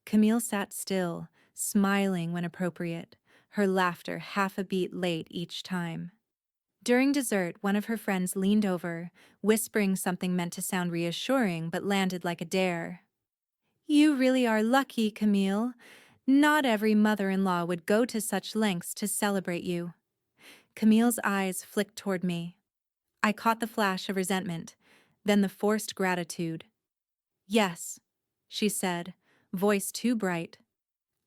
Camille sat still, smiling when appropriate, her laughter half a beat late each time. During dessert, one of her friends leaned over, whispering something meant to sound reassuring but landed like a dare. "You really are lucky, Camille. Not every mother-in-law would go to such lengths to celebrate you." Camille's eyes flicked toward me. I caught the flash of resentment, then the forced gratitude. "Yes," she said, voice too bright.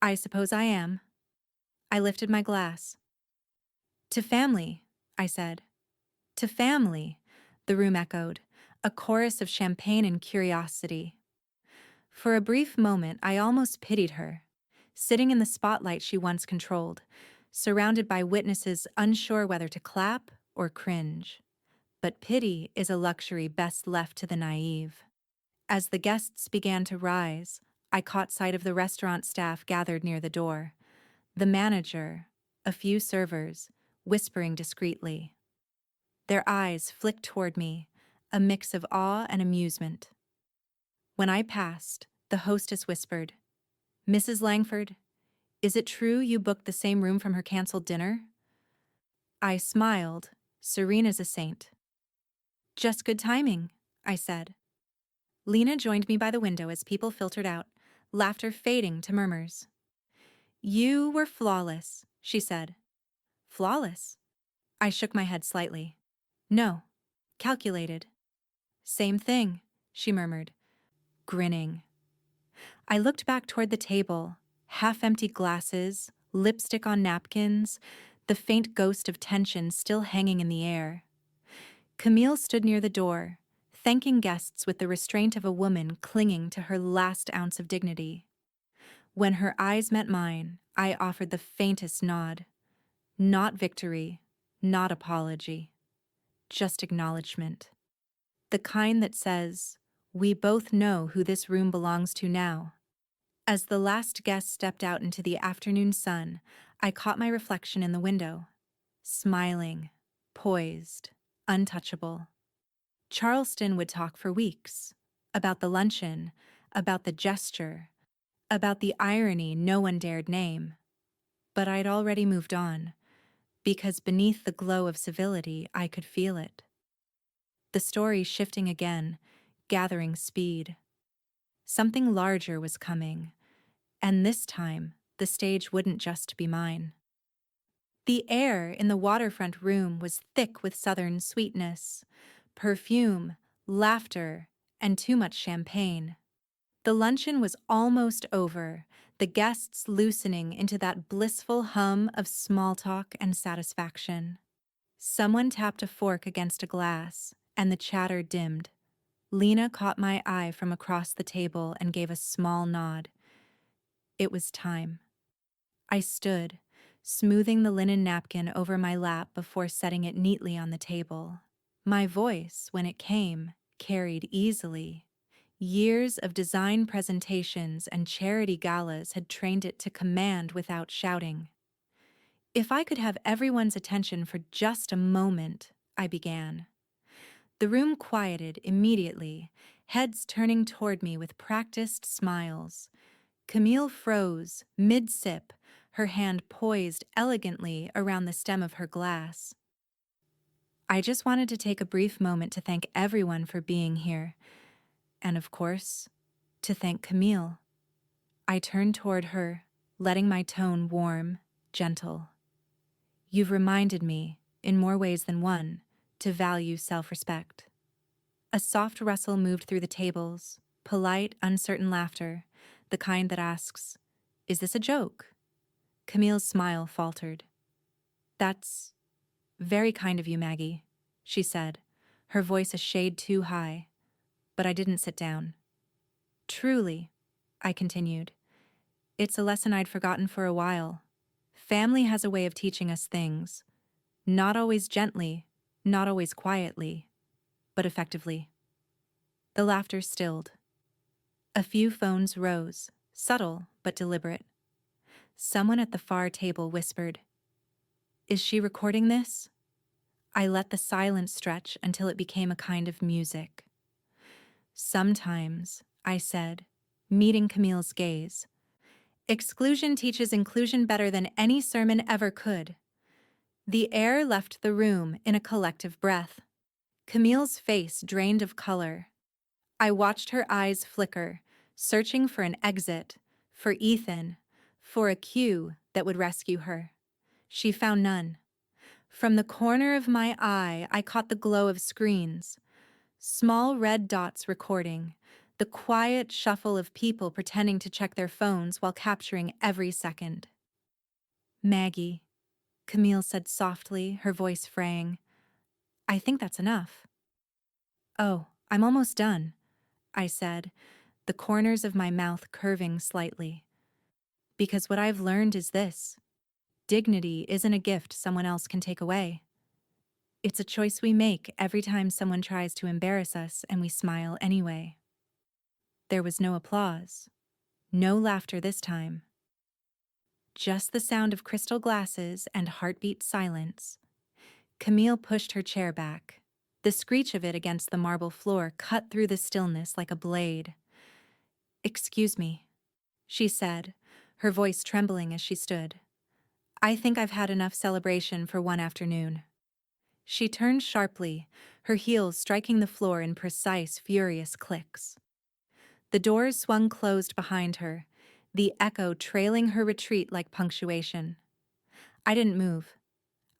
"I suppose I am." I lifted my glass. "To family," I said. "To family," the room echoed, a chorus of champagne and curiosity. For a brief moment, I almost pitied her, sitting in the spotlight she once controlled, surrounded by witnesses unsure whether to clap or cringe. But pity is a luxury best left to the naive. As the guests began to rise, I caught sight of the restaurant staff gathered near the door, the manager, a few servers, whispering discreetly. Their eyes flicked toward me, a mix of awe and amusement. When I passed, the hostess whispered, "Mrs. Langford, is it true you booked the same room from her canceled dinner?" I smiled, serene as a saint. "Just good timing," I said. Lena joined me by the window as people filtered out, laughter fading to murmurs. "You were flawless," she said. "Flawless?" I shook my head slightly. "No, calculated." "Same thing," she murmured, grinning. I looked back toward the table, half-empty glasses, lipstick on napkins, the faint ghost of tension still hanging in the air. Camille stood near the door, thanking guests with the restraint of a woman clinging to her last ounce of dignity. When her eyes met mine, I offered the faintest nod. Not victory, not apology, just acknowledgement. The kind that says, "We both know who this room belongs to now." As the last guest stepped out into the afternoon sun, I caught my reflection in the window. Smiling, poised, untouchable. Charleston would talk for weeks. About the luncheon, about the gesture, about the irony no one dared name. But I'd already moved on, because beneath the glow of civility I could feel it. The story shifting again, gathering speed. Something larger was coming, and this time the stage wouldn't just be mine. The air in the waterfront room was thick with southern sweetness, perfume, laughter, and too much champagne. The luncheon was almost over, the guests loosening into that blissful hum of small talk and satisfaction. Someone tapped a fork against a glass, and the chatter dimmed. Lena caught my eye from across the table and gave a small nod. It was time. I stood, smoothing the linen napkin over my lap before setting it neatly on the table. My voice, when it came, carried easily. Years of design presentations and charity galas had trained it to command without shouting. "If I could have everyone's attention for just a moment," I began. The room quieted immediately, heads turning toward me with practiced smiles. Camille froze, mid-sip, her hand poised elegantly around the stem of her glass. "I just wanted to take a brief moment to thank everyone for being here, and of course, to thank Camille." I turned toward her, letting my tone warm, gentle. You've reminded me, in more ways than one, to value self-respect. A soft rustle moved through the tables, polite, uncertain laughter, the kind that asks, "Is this a joke?" Camille's smile faltered. "That's very kind of you, Maggie," she said, her voice a shade too high. But I didn't sit down. "Truly," I continued, "it's a lesson I'd forgotten for a while. Family has a way of teaching us things. Not always gently, not always quietly, but effectively." The laughter stilled. A few phones rose, subtle but deliberate. Someone at the far table whispered, "Is she recording this?" I let the silence stretch until it became a kind of music. "Sometimes," I said, meeting Camille's gaze, "exclusion teaches inclusion better than any sermon ever could." The air left the room in a collective breath. Camille's face drained of color. I watched her eyes flicker, searching for an exit, for Ethan, for a cue that would rescue her. She found none. From the corner of my eye, I caught the glow of screens. Small red dots recording, the quiet shuffle of people pretending to check their phones while capturing every second. "Maggie," Camille said softly, her voice fraying, "I think that's enough." "Oh, I'm almost done," I said, the corners of my mouth curving slightly. "Because what I've learned is this: dignity isn't a gift someone else can take away. It's a choice we make every time someone tries to embarrass us and we smile anyway." There was no applause, no laughter this time. Just the sound of crystal glasses and heartbeat silence. Camille pushed her chair back. The screech of it against the marble floor cut through the stillness like a blade. "Excuse me," she said, her voice trembling as she stood. "I think I've had enough celebration for one afternoon." She turned sharply, her heels striking the floor in precise, furious clicks. The doors swung closed behind her, the echo trailing her retreat like punctuation. I didn't move.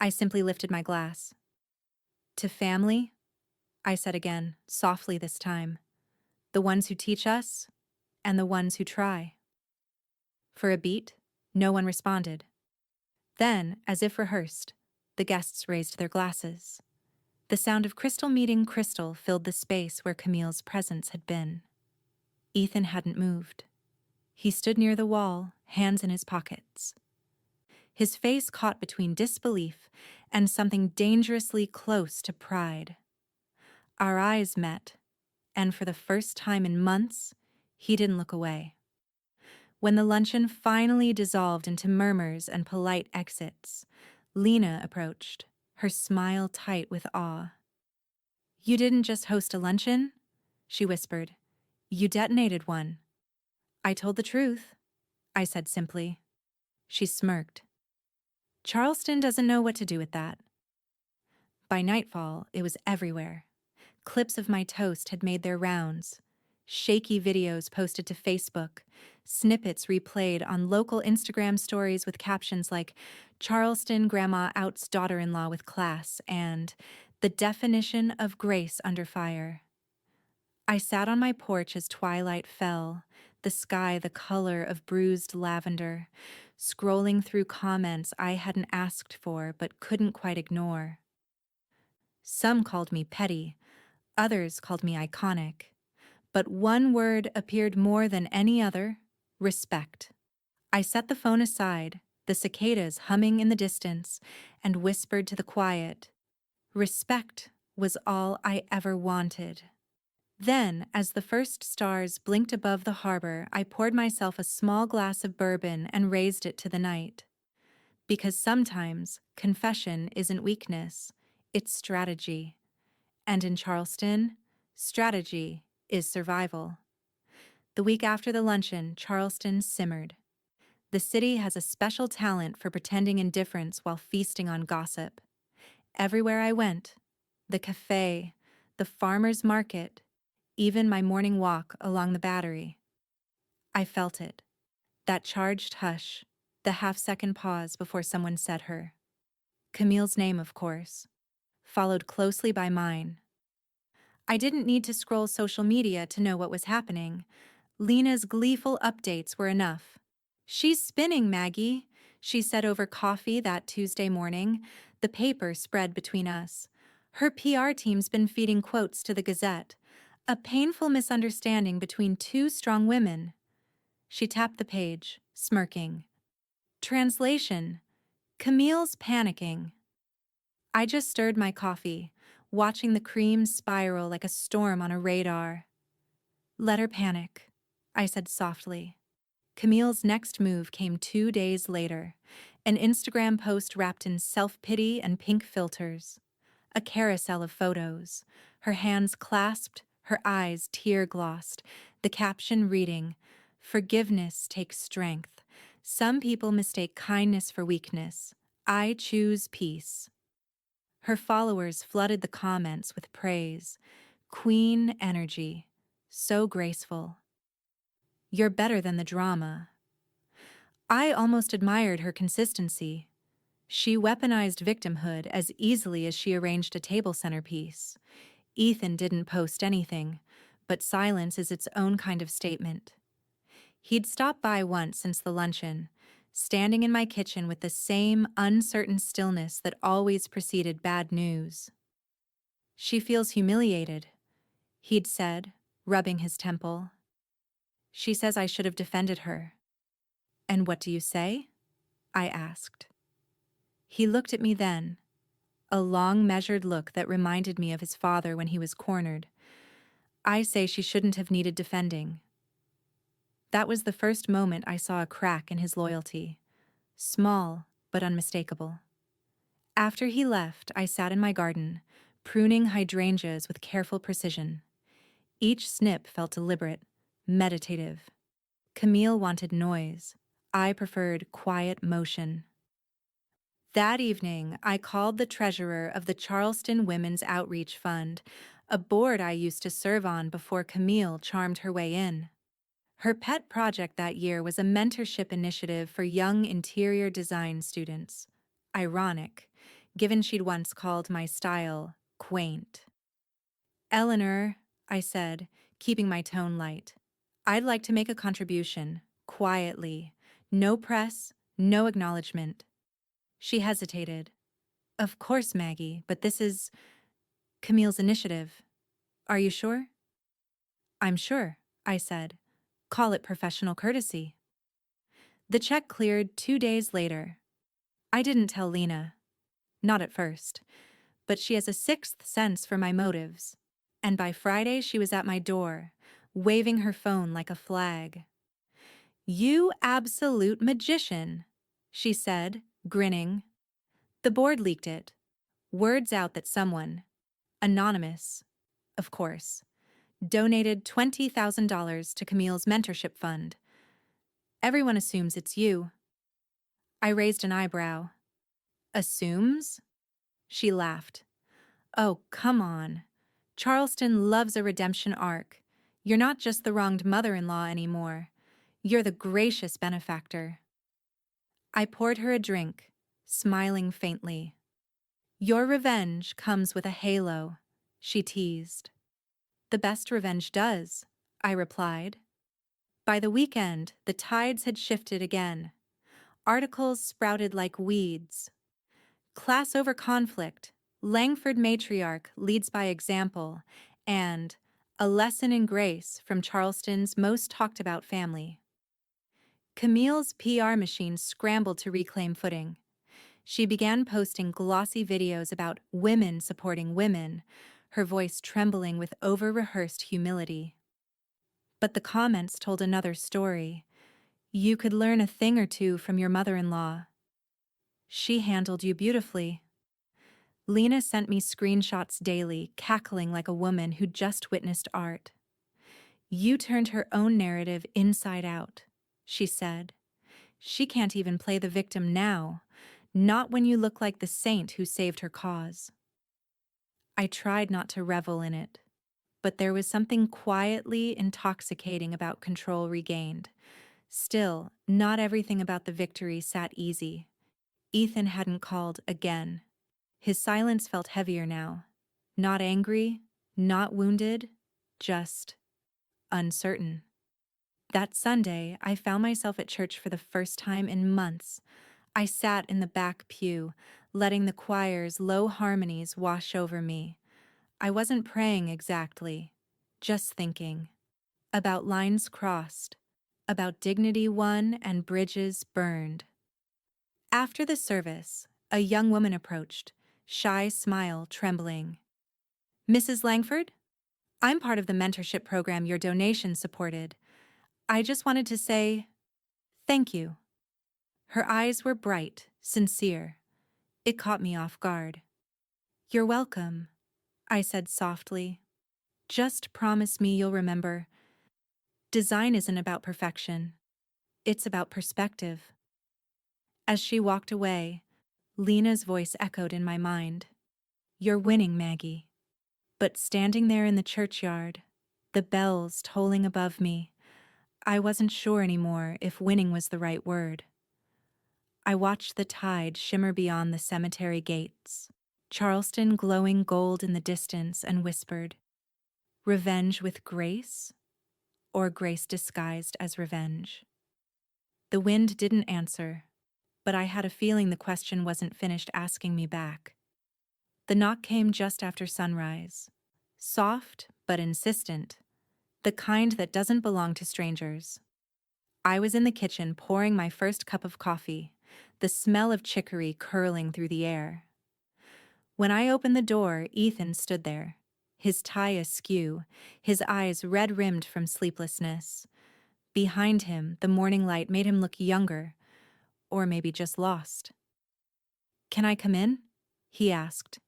I simply lifted my glass. "To family," I said again, softly this time. "The ones who teach us, and the ones who try." For a beat, no one responded. Then, as if rehearsed, the guests raised their glasses. The sound of crystal meeting crystal filled the space where Camille's presence had been. Ethan hadn't moved. He stood near the wall, hands in his pockets. His face caught between disbelief and something dangerously close to pride. Our eyes met, and for the first time in months, he didn't look away. When the luncheon finally dissolved into murmurs and polite exits, Lena approached, her smile tight with awe. "You didn't just host a luncheon?" she whispered. "You detonated one." "I told the truth," I said simply. She smirked. "Charleston doesn't know what to do with that." By nightfall, it was everywhere. Clips of my toast had made their rounds. Shaky videos posted to Facebook, snippets replayed on local Instagram stories with captions like, "Charleston grandma outs daughter-in-law with class," and "The definition of grace under fire." I sat on my porch as twilight fell, the sky the color of bruised lavender, scrolling through comments I hadn't asked for but couldn't quite ignore. Some called me petty, others called me iconic, but one word appeared more than any other: respect. I set the phone aside, the cicadas humming in the distance, and whispered to the quiet. Respect was all I ever wanted. Then, as the first stars blinked above the harbor, I poured myself a small glass of bourbon and raised it to the night. Because sometimes confession isn't weakness, it's strategy. And in Charleston, strategy is survival. The week after the luncheon, Charleston simmered. The city has a special talent for pretending indifference while feasting on gossip. Everywhere I went, the cafe, the farmer's market, even my morning walk along the Battery, I felt it, that charged hush, The half-second pause before someone said her. Camille's name, of course, followed closely by mine. I didn't need to scroll social media to know what was happening. Lena's gleeful updates were enough. "She's spinning, Maggie," she said over coffee that Tuesday morning. The paper spread between us. Her PR team's been feeding quotes to the Gazette. A painful misunderstanding between two strong women. She tapped the page, smirking. Translation: Camille's panicking. I just stirred my coffee, watching the cream spiral like a storm on a radar. "Let her panic," I said softly. Camille's next move came 2 days later, an Instagram post wrapped in self-pity and pink filters. A carousel of photos, her hands clasped, her eyes tear-glossed, the caption reading, "Forgiveness takes strength. Some people mistake kindness for weakness. I choose peace." Her followers flooded the comments with praise. Queen energy. So graceful. "You're better than the drama." I almost admired her consistency. She weaponized victimhood as easily as she arranged a table centerpiece. Ethan didn't post anything, but silence is its own kind of statement. He'd stopped by once since the luncheon, standing in my kitchen with the same uncertain stillness that always preceded bad news. "She feels humiliated," he'd said, rubbing his temple. "She says I should have defended her." "And what do you say?" I asked. He looked at me then, a long, measured look that reminded me of his father when he was cornered. "I say she shouldn't have needed defending." That was the first moment I saw a crack in his loyalty. Small, but unmistakable. After he left, I sat in my garden, pruning hydrangeas with careful precision. Each snip felt deliberate, meditative. Camille wanted noise. I preferred quiet motion. That evening, I called the treasurer of the Charleston Women's Outreach Fund, a board I used to serve on before Camille charmed her way in. Her pet project that year was a mentorship initiative for young interior design students. Ironic, given she'd once called my style quaint. "Eleanor," I said, keeping my tone light, "I'd like to make a contribution, quietly. No press, no acknowledgement." She hesitated. "Of course, Maggie, but this is Camille's initiative. Are you sure?" "I'm sure," I said. "Call it professional courtesy." The check cleared 2 days later. I didn't tell Lena. Not at first. But she has a sixth sense for my motives. And by Friday she was at my door, waving her phone like a flag. "You absolute magician," she said, grinning. The board leaked it. Words out that someone, anonymous, of course, donated $20,000 to Camille's mentorship fund. Everyone assumes it's you. I raised an eyebrow. "Assumes?" She laughed. "Oh, come on. Charleston loves a redemption arc. You're not just the wronged mother-in-law anymore. You're the gracious benefactor." I poured her a drink, smiling faintly. "Your revenge comes with a halo," she teased. "The best revenge does," I replied. By the weekend, the tides had shifted again. Articles sprouted like weeds. "Class over conflict," "Langford matriarch leads by example," and "A lesson in grace from Charleston's most talked-about family." Camille's PR machine scrambled to reclaim footing. She began posting glossy videos about women supporting women, her voice trembling with over-rehearsed humility. But the comments told another story. "You could learn a thing or two from your mother-in-law. She handled you beautifully." Lena sent me screenshots daily, cackling like a woman who'd just witnessed art. "You turned her own narrative inside out," she said. "She can't even play the victim now, not when you look like the saint who saved her cause." I tried not to revel in it, but there was something quietly intoxicating about control regained, Still, not everything about the victory sat easy. Ethan hadn't called again. His silence felt heavier now. Not angry, not wounded, just uncertain. That Sunday, I found myself at church for the first time in months. I sat in the back pew, letting the choir's low harmonies wash over me. I wasn't praying exactly, just thinking. About lines crossed, about dignity won and bridges burned. After the service, a young woman approached, shy smile trembling. "Mrs. Langford? I'm part of the mentorship program your donation supported. I just wanted to say thank you." Her eyes were bright, sincere. It caught me off guard. "You're welcome," I said softly. "Just promise me you'll remember. Design isn't about perfection. It's about perspective." As she walked away, Lena's voice echoed in my mind. "You're winning, Maggie." But standing there in the churchyard, the bells tolling above me, I wasn't sure anymore if winning was the right word. I watched the tide shimmer beyond the cemetery gates, Charleston glowing gold in the distance, and whispered, "Revenge with grace, or grace disguised as revenge?" The wind didn't answer, but I had a feeling the question wasn't finished asking me back. The knock came just after sunrise, soft but insistent, the kind that doesn't belong to strangers. I was in the kitchen pouring my first cup of coffee, the smell of chicory curling through the air. When I opened the door, Ethan stood there, his tie askew, his eyes red-rimmed from sleeplessness. Behind him, the morning light made him look younger, or maybe just lost. "Can I come in?" he asked.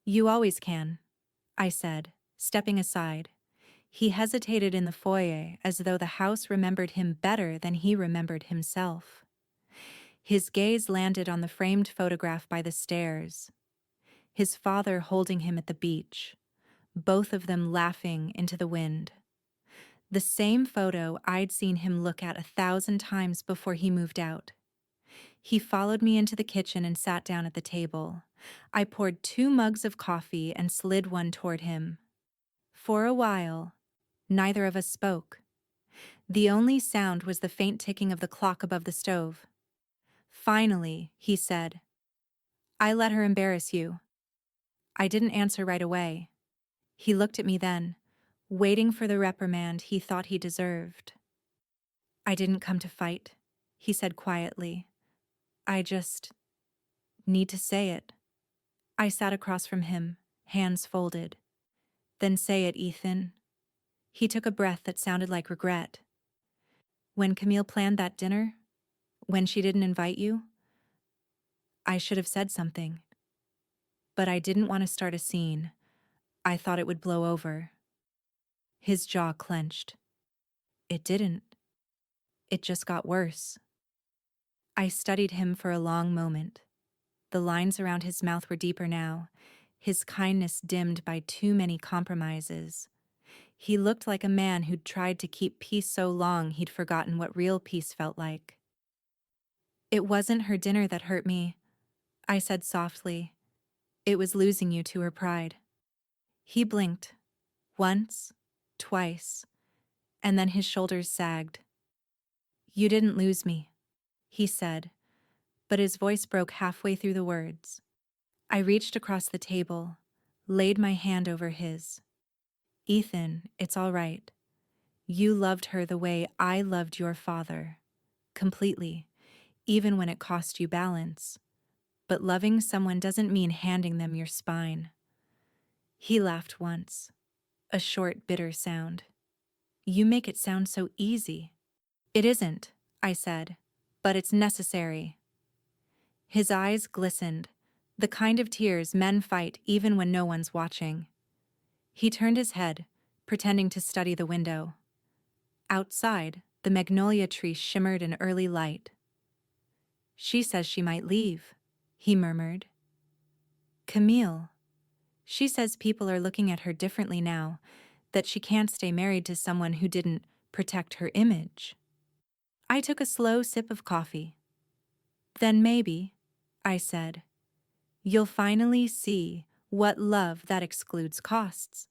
"You always can," I said, stepping aside. He hesitated in the foyer as though the house remembered him better than he remembered himself. His gaze landed on the framed photograph by the stairs, his father holding him at the beach, both of them laughing into the wind. The same photo I'd seen him look at 1,000 times before he moved out. He followed me into the kitchen and sat down at the table. I poured 2 mugs of coffee and slid one toward him. For a while, neither of us spoke. The only sound was the faint ticking of the clock above the stove. Finally, he said, "I let her embarrass you." I didn't answer right away. He looked at me then, waiting for the reprimand he thought he deserved. "I didn't come to fight," he said quietly. "I just need to say it." I sat across from him, hands folded. "Then say it, Ethan." He took a breath that sounded like regret. "When Camille planned that dinner, when she didn't invite you, I should have said something. But I didn't want to start a scene. I thought it would blow over." His jaw clenched. It didn't. It just got worse. I studied him for a long moment. The lines around his mouth were deeper now, his kindness dimmed by too many compromises. He looked like a man who'd tried to keep peace so long he'd forgotten what real peace felt like. "It wasn't her dinner that hurt me," I said softly. "It was losing you to her pride." He blinked, once, twice, and then his shoulders sagged. "You didn't lose me," he said, but his voice broke halfway through the words. I reached across the table, laid my hand over his. "Ethan, it's all right. You loved her the way I loved your father. Completely, even when it cost you balance. But loving someone doesn't mean handing them your spine." He laughed once, a short, bitter sound. "You make it sound so easy." "It isn't," I said, "but it's necessary." His eyes glistened, the kind of tears men fight even when no one's watching. He turned his head, pretending to study the window. Outside, the magnolia tree shimmered in early light. "She says she might leave," he murmured. "Camille. She says people are looking at her differently now, that she can't stay married to someone who didn't protect her image." I took a slow sip of coffee. Then maybe, I said, you'll finally see what love that excludes costs.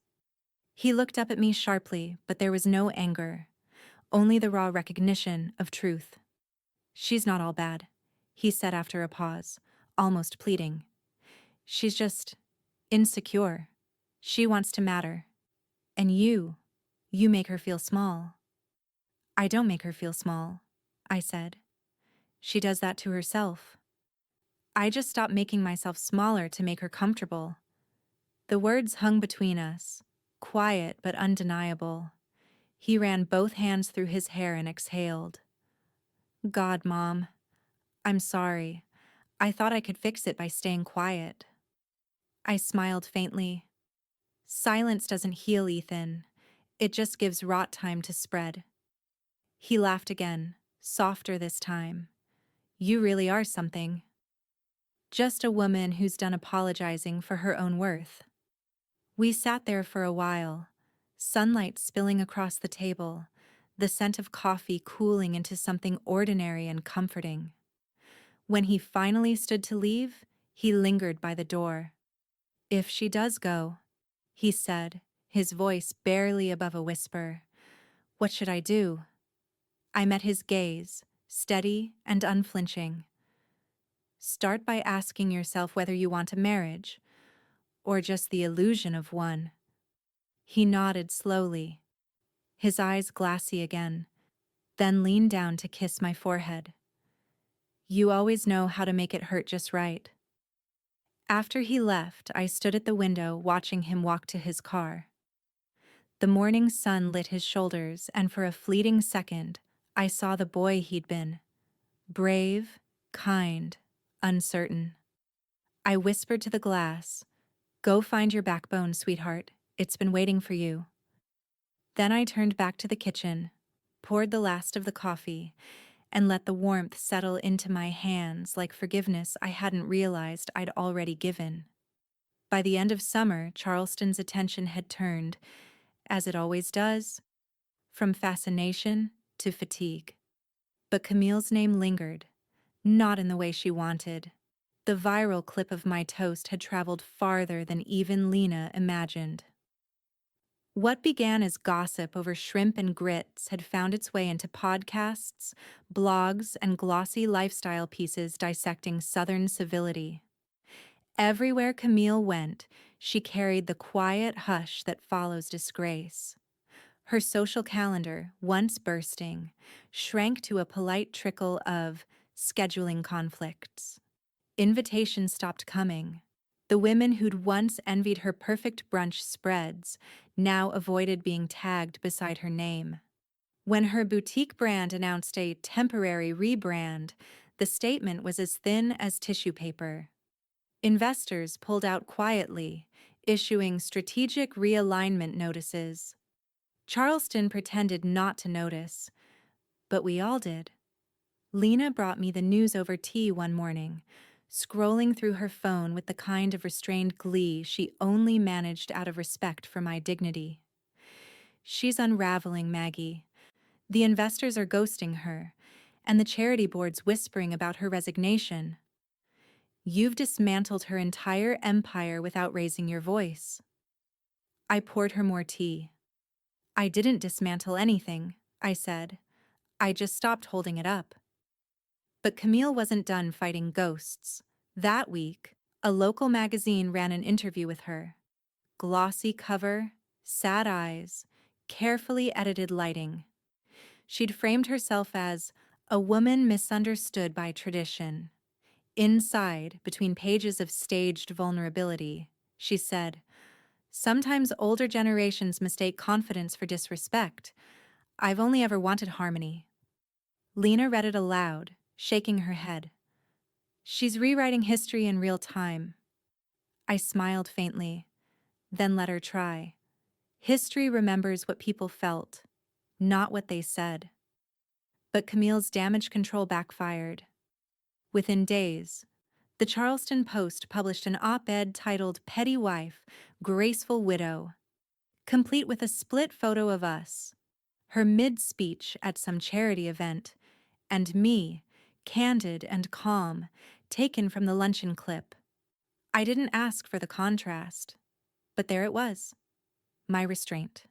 He looked up at me sharply, but there was no anger, only the raw recognition of truth. She's not all bad, he said after a pause, almost pleading. She's just insecure. She wants to matter. And you make her feel small. I don't make her feel small, I said. She does that to herself. I just stopped making myself smaller to make her comfortable. The words hung between us, quiet but undeniable. He ran both hands through his hair and exhaled. God, Mom, I'm sorry. I thought I could fix it by staying quiet. I smiled faintly. Silence doesn't heal, Ethan. It just gives rot time to spread. He laughed again, softer this time. You really are something. Just a woman who's done apologizing for her own worth. We sat there for a while, sunlight spilling across the table, the scent of coffee cooling into something ordinary and comforting. When he finally stood to leave, he lingered by the door. If she does go, he said, his voice barely above a whisper, what should I do? I met his gaze, steady and unflinching. Start by asking yourself whether you want a marriage, or just the illusion of one. He nodded slowly, his eyes glassy again, then leaned down to kiss my forehead. You always know how to make it hurt just right. After he left, I stood at the window watching him walk to his car. The morning sun lit his shoulders, and for a fleeting second, I saw the boy he'd been. Brave, kind, uncertain. I whispered to the glass, "Go find your backbone, sweetheart. It's been waiting for you." Then I turned back to the kitchen, poured the last of the coffee, and let the warmth settle into my hands like forgiveness I hadn't realized I'd already given. By the end of summer, Charleston's attention had turned, as it always does, from fascination to fatigue. But Camille's name lingered, not in the way she wanted. The viral clip of my toast had traveled farther than even Lena imagined. What began as gossip over shrimp and grits had found its way into podcasts, blogs, and glossy lifestyle pieces dissecting Southern civility. Everywhere Camille went, she carried the quiet hush that follows disgrace. Her social calendar, once bursting, shrank to a polite trickle of scheduling conflicts. Invitations stopped coming. The women who'd once envied her perfect brunch spreads now avoided being tagged beside her name. When her boutique brand announced a temporary rebrand, the statement was as thin as tissue paper. Investors pulled out quietly, issuing strategic realignment notices. Charleston pretended not to notice, but we all did. Lena brought me the news over tea one morning, scrolling through her phone with the kind of restrained glee she only managed out of respect for my dignity. She's unraveling, Maggie. The investors are ghosting her, and the charity board's whispering about her resignation. You've dismantled her entire empire without raising your voice. I poured her more tea. I didn't dismantle anything, I said. I just stopped holding it up. But Camille wasn't done fighting ghosts. That week, a local magazine ran an interview with her. Glossy cover, sad eyes, carefully edited lighting. She'd framed herself as a woman misunderstood by tradition. Inside, between pages of staged vulnerability, she said, "Sometimes older generations mistake confidence for disrespect. I've only ever wanted harmony." Lena read it aloud, shaking her head. She's rewriting history in real time. I smiled faintly, then let her try. History remembers what people felt, not what they said. But Camille's damage control backfired. Within days, the Charleston Post published an op-ed titled "Petty Wife, Graceful Widow," complete with a split photo of us, her mid-speech at some charity event, And me, candid and calm, taken from the luncheon clip. I didn't ask for the contrast, but there it was, my restraint,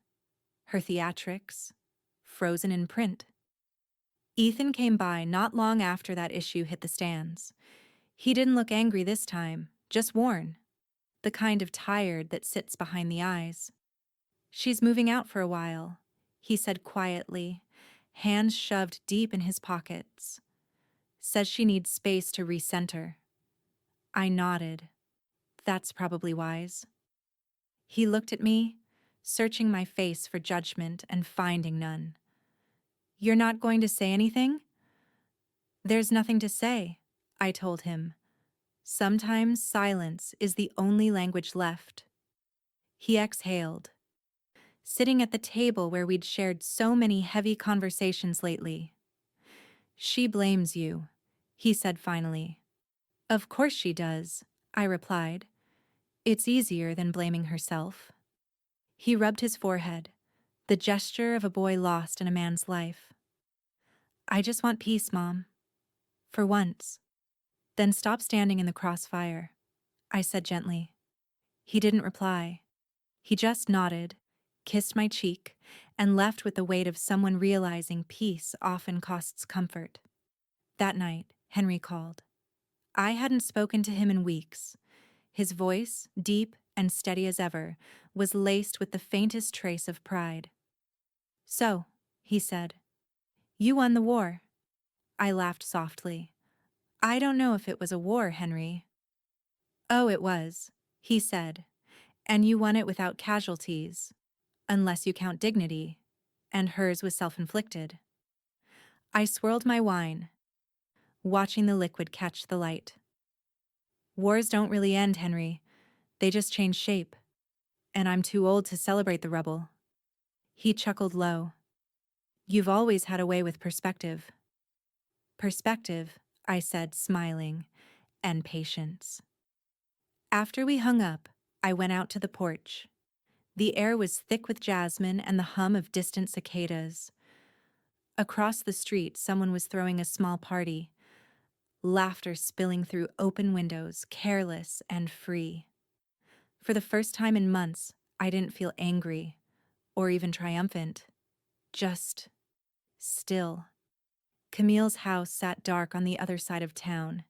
her theatrics, frozen in print. Ethan came by not long after that issue hit the stands. He didn't look angry this time, just worn, the kind of tired that sits behind the eyes. "She's moving out for a while," he said quietly, hands shoved deep in his pockets. "Says she needs space to recenter." I nodded. That's probably wise. He looked at me, searching my face for judgment and finding none. "You're not going to say anything?" "There's nothing to say," I told him. "Sometimes silence is the only language left." He exhaled. Sitting at the table where we'd shared so many heavy conversations lately. "She blames you," he said finally. "Of course she does," I replied. "It's easier than blaming herself." He rubbed his forehead, the gesture of a boy lost in a man's life. "I just want peace, Mom. For once." "Then stop standing in the crossfire," I said gently. He didn't reply. He just nodded, kissed my cheek, and left with the weight of someone realizing peace often costs comfort. That night, Henry called. I hadn't spoken to him in weeks. His voice, deep and steady as ever, was laced with the faintest trace of pride. "So," he said, "you won the war." I laughed softly. "I don't know if it was a war, Henry." "Oh, it was," he said, "and you won it without casualties, unless you count dignity, and hers was self-inflicted." I swirled my wine, watching the liquid catch the light. "Wars don't really end, Henry. They just change shape, and I'm too old to celebrate the rubble." He chuckled low. "You've always had a way with perspective." "Perspective," I said, smiling, "and patience." After we hung up, I went out to the porch. The air was thick with jasmine and the hum of distant cicadas. Across the street, someone was throwing a small party, laughter spilling through open windows, careless and free. For the first time in months, I didn't feel angry or even triumphant, just still. Camille's house sat dark on the other side of town,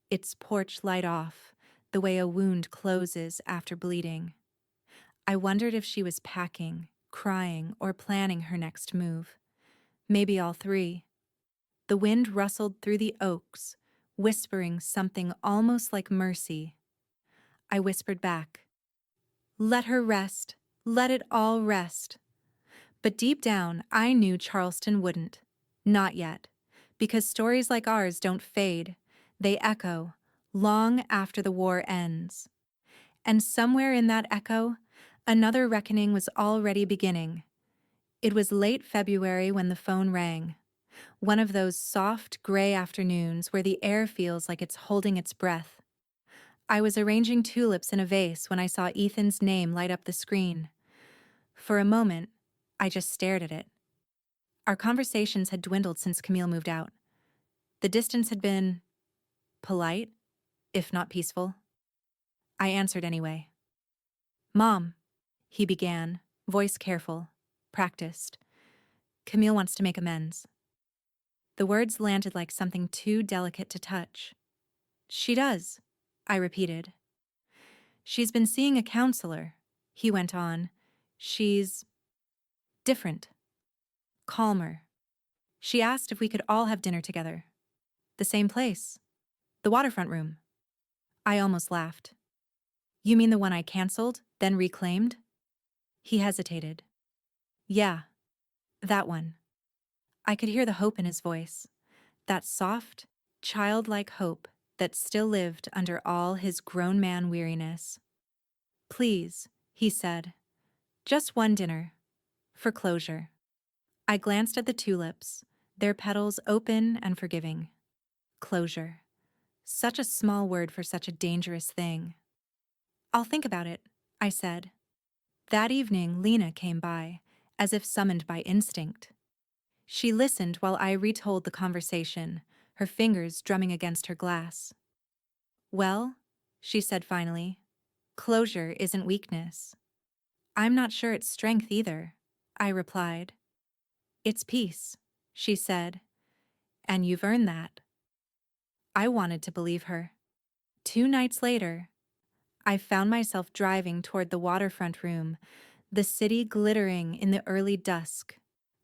its porch light off, the way a wound closes after bleeding. I wondered if she was packing, crying, or planning her next move. Maybe all three. The wind rustled through the oaks, whispering something almost like mercy. I whispered back, "Let her rest. Let it all rest." But deep down, I knew Charleston wouldn't. Not yet. Because stories like ours don't fade. They echo, long after the war ends. And somewhere in that echo, another reckoning was already beginning. It was late February when the phone rang. One of those soft, gray afternoons where the air feels like it's holding its breath. I was arranging tulips in a vase when I saw Ethan's name light up the screen. For a moment, I just stared at it. Our conversations had dwindled since Camille moved out. The distance had been polite, if not peaceful. I answered anyway. "Mom," he began, voice careful, practiced. "Camille wants to make amends." The words landed like something too delicate to touch. "She does," I repeated. "She's been seeing a counselor," he went on. "She's different, calmer. She asked if we could all have dinner together. The same place. The waterfront room." I almost laughed. "You mean the one I canceled, then reclaimed?" He hesitated. "Yeah, that one." I could hear the hope in his voice, that soft, childlike hope that still lived under all his grown-man weariness. "Please," he said, "just one dinner, for closure." I glanced at the tulips, their petals open and forgiving. Closure. Such a small word for such a dangerous thing. "I'll think about it," I said. That evening, Lena came by, as if summoned by instinct. She listened while I retold the conversation, her fingers drumming against her glass. Well, she said finally, closure isn't weakness. I'm not sure it's strength either, I replied. It's peace, she said, and you've earned that. I wanted to believe her. 2 nights later, I found myself driving toward the waterfront room, the city glittering in the early dusk.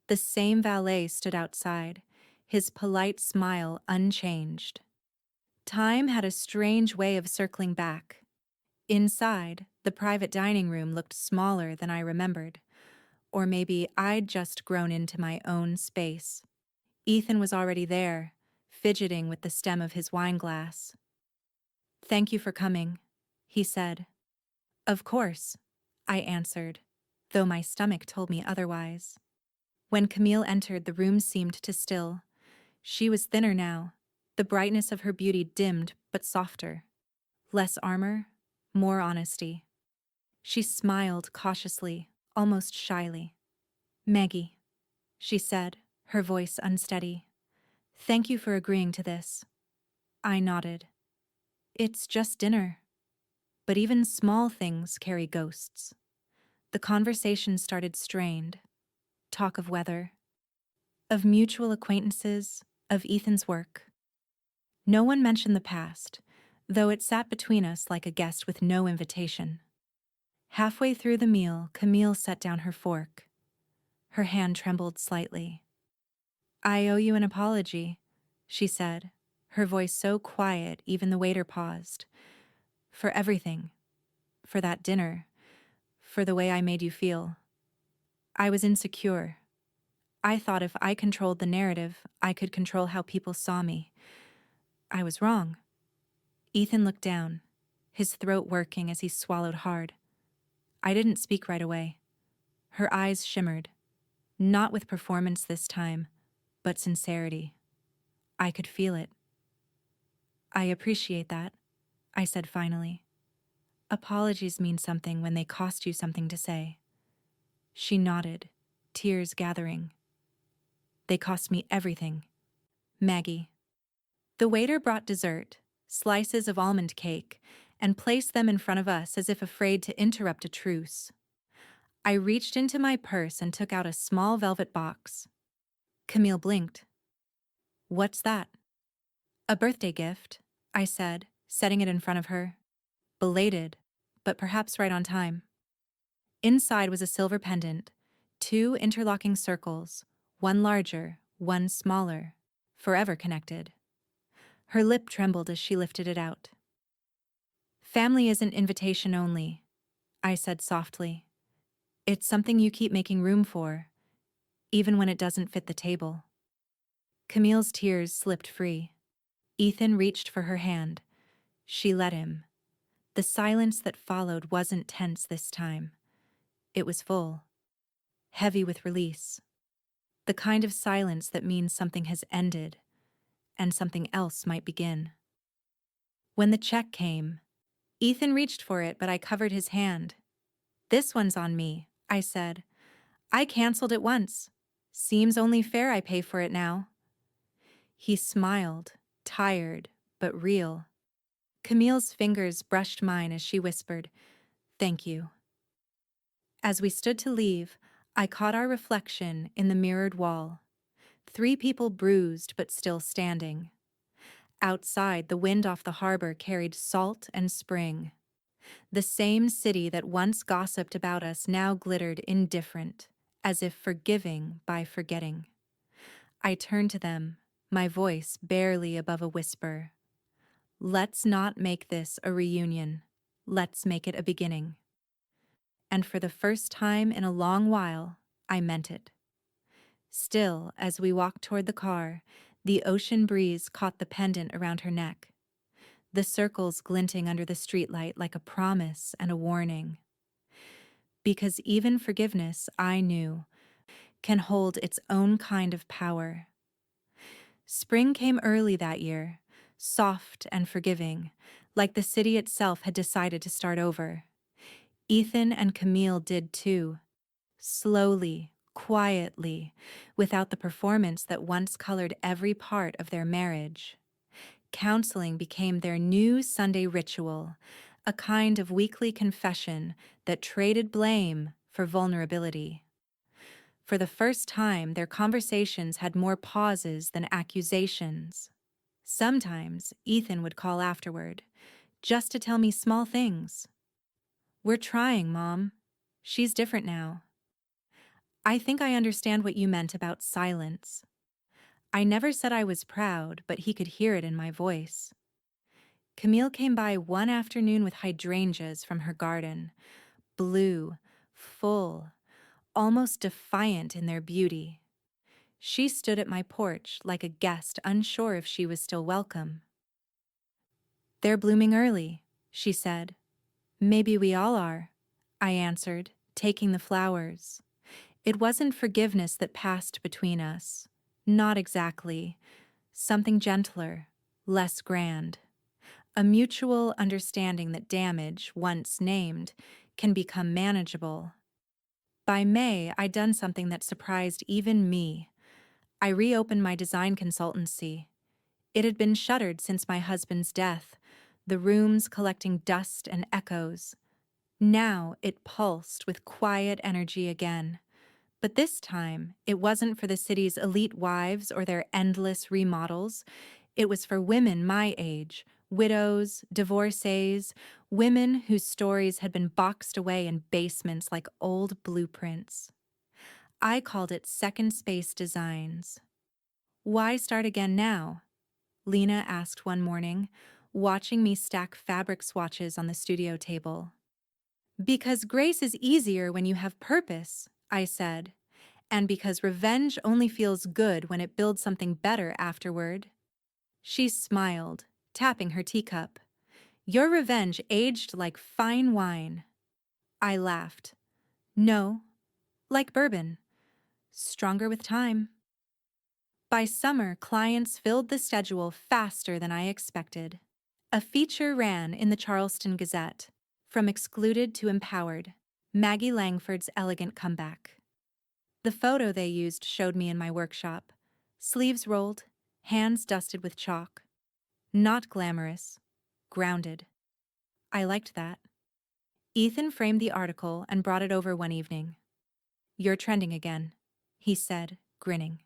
The same valet stood outside, his polite smile unchanged. Time had a strange way of circling back. Inside, the private dining room looked smaller than I remembered. Or maybe I'd just grown into my own space. Ethan was already there, fidgeting with the stem of his wineglass. Thank you for coming, he said. Of course, I answered, though my stomach told me otherwise. When Camille entered, the room seemed to still. She was thinner now, the brightness of her beauty dimmed but softer. Less armor, more honesty. She smiled cautiously, almost shyly. Maggie, she said, her voice unsteady. Thank you for agreeing to this. I nodded. It's just dinner. But even small things carry ghosts. The conversation started strained. Talk of weather, of mutual acquaintances, of Ethan's work. No one mentioned the past, though it sat between us like a guest with no invitation. Halfway through the meal, Camille set down her fork. Her hand trembled slightly. I owe you an apology, she said, her voice so quiet even the waiter paused. For everything. For that dinner. For the way I made you feel. I was insecure. I thought if I controlled the narrative, I could control how people saw me. I was wrong. Ethan looked down, his throat working as he swallowed hard. I didn't speak right away. Her eyes shimmered, not with performance this time, but sincerity. I could feel it. I appreciate that, I said finally. Apologies mean something when they cost you something to say. She nodded, tears gathering. They cost me everything. Maggie. The waiter brought dessert, slices of almond cake, and placed them in front of us as if afraid to interrupt a truce. I reached into my purse and took out a small velvet box. Camille blinked. What's that? A birthday gift, I said, setting it in front of her. Belated, but perhaps right on time. Inside was a silver pendant, 2 interlocking circles, one larger, one smaller, forever connected. Her lip trembled as she lifted it out. Family isn't invitation only, I said softly. It's something you keep making room for, even when it doesn't fit the table. Camille's tears slipped free. Ethan reached for her hand. She let him. The silence that followed wasn't tense this time. It was full, heavy with release. The kind of silence that means something has ended and something else might begin. When the check came, Ethan reached for it, but I covered his hand. This one's on me, I said. I canceled it once. Seems only fair I pay for it now. He smiled, tired, but real. Camille's fingers brushed mine as she whispered, Thank you. As we stood to leave, I caught our reflection in the mirrored wall. 3 people bruised but still standing. Outside, the wind off the harbor carried salt and spring. The same city that once gossiped about us now glittered indifferent, as if forgiving by forgetting. I turned to them, my voice barely above a whisper. Let's not make this a reunion. Let's make it a beginning. And for the first time in a long while, I meant it. Still, as we walked toward the car, the ocean breeze caught the pendant around her neck, the circles glinting under the streetlight like a promise and a warning. Because even forgiveness, I knew, can hold its own kind of power. Spring came early that year, soft and forgiving, like the city itself had decided to start over. Ethan and Camille did too. Slowly, quietly, without the performance that once colored every part of their marriage. Counseling became their new Sunday ritual, a kind of weekly confession that traded blame for vulnerability. For the first time, their conversations had more pauses than accusations. Sometimes Ethan would call afterward, just to tell me small things. "We're trying, Mom. She's different now. I think I understand what you meant about silence." I never said I was proud, but he could hear it in my voice. Camille came by one afternoon with hydrangeas from her garden, blue, full, almost defiant in their beauty. She stood at my porch like a guest unsure if she was still welcome. "They're blooming early," she said. "Maybe we all are," I answered, taking the flowers. It wasn't forgiveness that passed between us. Not exactly. Something gentler, less grand. A mutual understanding that damage, once named, can become manageable. By May, I'd done something that surprised even me. I reopened my design consultancy. It had been shuttered since my husband's death, the rooms collecting dust and echoes. Now it pulsed with quiet energy again. But this time, it wasn't for the city's elite wives or their endless remodels. It was for women my age, widows, divorcees, women whose stories had been boxed away in basements like old blueprints. I called it Second Space Designs. "Why start again now?" Lena asked one morning, watching me stack fabric swatches on the studio table. "Because grace is easier when you have purpose," I said, "and because revenge only feels good when it builds something better afterward." She smiled, tapping her teacup. "Your revenge aged like fine wine." I laughed. "No, like bourbon. Stronger with time." By summer, clients filled the schedule faster than I expected. A feature ran in the Charleston Gazette, From Excluded to Empowered, Maggie Langford's elegant comeback. The photo they used showed me in my workshop, sleeves rolled, hands dusted with chalk. Not glamorous, grounded. I liked that. Ethan framed the article and brought it over one evening. "You're trending again," he said, grinning.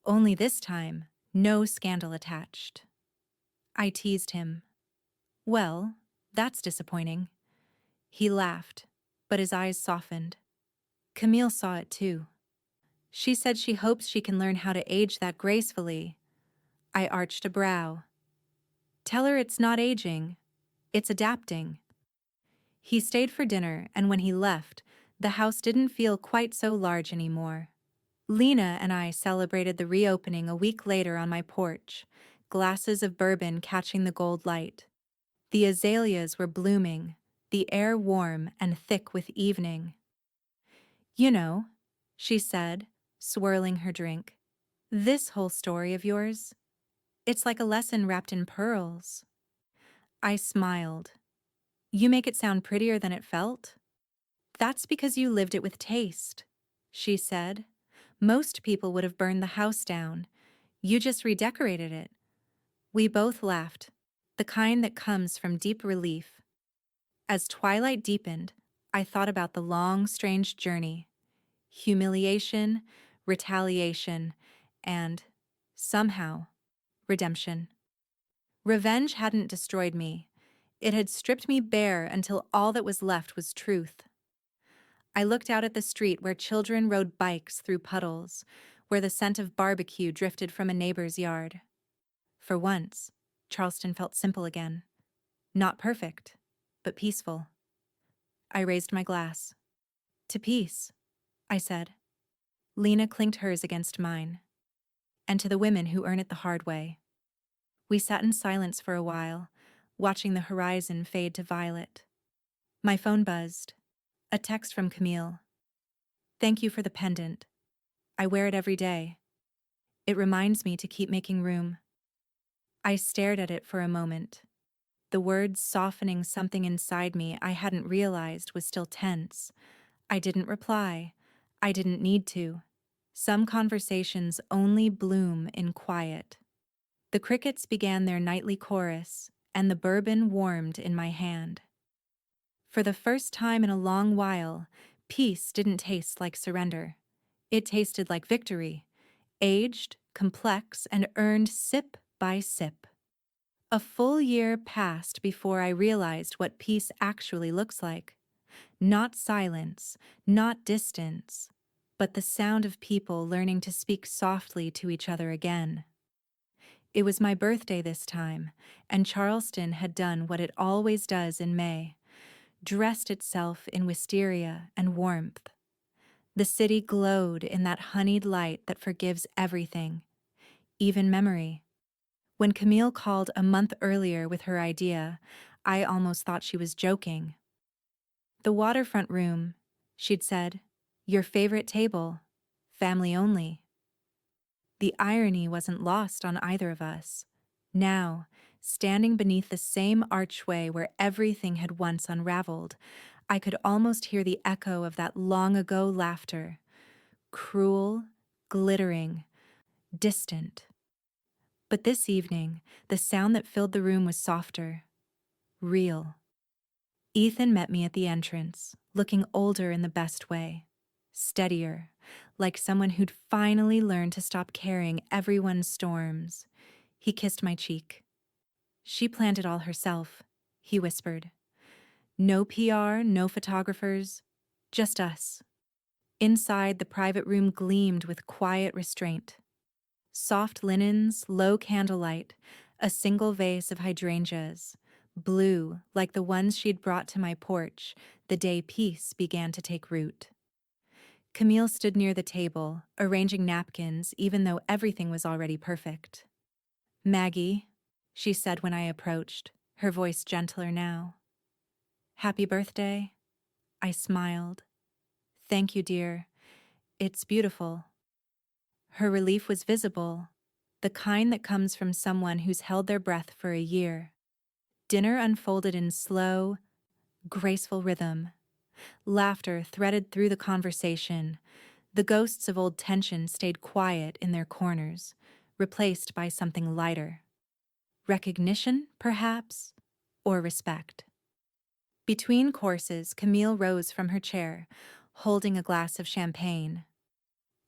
Only this time, no scandal attached. I teased him. "Well, that's disappointing." He laughed, but his eyes softened. Camille saw it too. She said she hopes she can learn how to age that gracefully. I arched a brow. "Tell her it's not aging, it's adapting." He stayed for dinner, and when he left, the house didn't feel quite so large anymore. Lena and I celebrated the reopening a week later on my porch, glasses of bourbon catching the gold light. The azaleas were blooming, the air warm and thick with evening. "You know," she said, swirling her drink, "this whole story of yours, it's like a lesson wrapped in pearls." I smiled. "You make it sound prettier than it felt?" "That's because you lived it with taste," she said. "Most people would have burned the house down. You just redecorated it." We both laughed, the kind that comes from deep relief. As twilight deepened, I thought about the long, strange journey. Humiliation, retaliation, and, somehow, redemption. Revenge hadn't destroyed me. It had stripped me bare until all that was left was truth. I looked out at the street where children rode bikes through puddles, where the scent of barbecue drifted from a neighbor's yard. For once, Charleston felt simple again. Not perfect, but peaceful. I raised my glass. "To peace," I said. Lena clinked hers against mine. "And to the women who earn it the hard way." We sat in silence for a while, watching the horizon fade to violet. My phone buzzed. A text from Camille. "Thank you for the pendant. I wear it every day. It reminds me to keep making room." I stared at it for a moment, the words softening something inside me I hadn't realized was still tense. I didn't reply. I didn't need to. Some conversations only bloom in quiet. The crickets began their nightly chorus, and the bourbon warmed in my hand. For the first time in a long while, peace didn't taste like surrender. It tasted like victory, aged, complex, and earned sip by sip. A full year passed before I realized what peace actually looks like. Not silence, not distance, but the sound of people learning to speak softly to each other again. It was my birthday this time, and Charleston had done what it always does in May, dressed itself in wisteria and warmth. The city glowed in that honeyed light that forgives everything, even memory. When Camille called a month earlier with her idea, I almost thought she was joking. The waterfront room, she'd said, your favorite table, family only. The irony wasn't lost on either of us. Now, standing beneath the same archway where everything had once unraveled, I could almost hear the echo of that long-ago laughter. Cruel, glittering, distant. But this evening, the sound that filled the room was softer, real. Ethan met me at the entrance, looking older in the best way, steadier, like someone who'd finally learned to stop carrying everyone's storms. He kissed my cheek. She planned it all herself, he whispered. No PR, no photographers, just us. Inside, the private room gleamed with quiet restraint. Soft linens, low candlelight, a single vase of hydrangeas, blue like the ones she'd brought to my porch the day peace began to take root. Camille stood near the table, arranging napkins even though everything was already perfect. Maggie, she said when I approached, her voice gentler now. Happy birthday? I smiled. Thank you, dear. It's beautiful. Her relief was visible, the kind that comes from someone who's held their breath for a year. Dinner unfolded in slow, graceful rhythm. Laughter threaded through the conversation. The ghosts of old tension stayed quiet in their corners, replaced by something lighter. Recognition, perhaps, or respect. Between courses, Camille rose from her chair, holding a glass of champagne.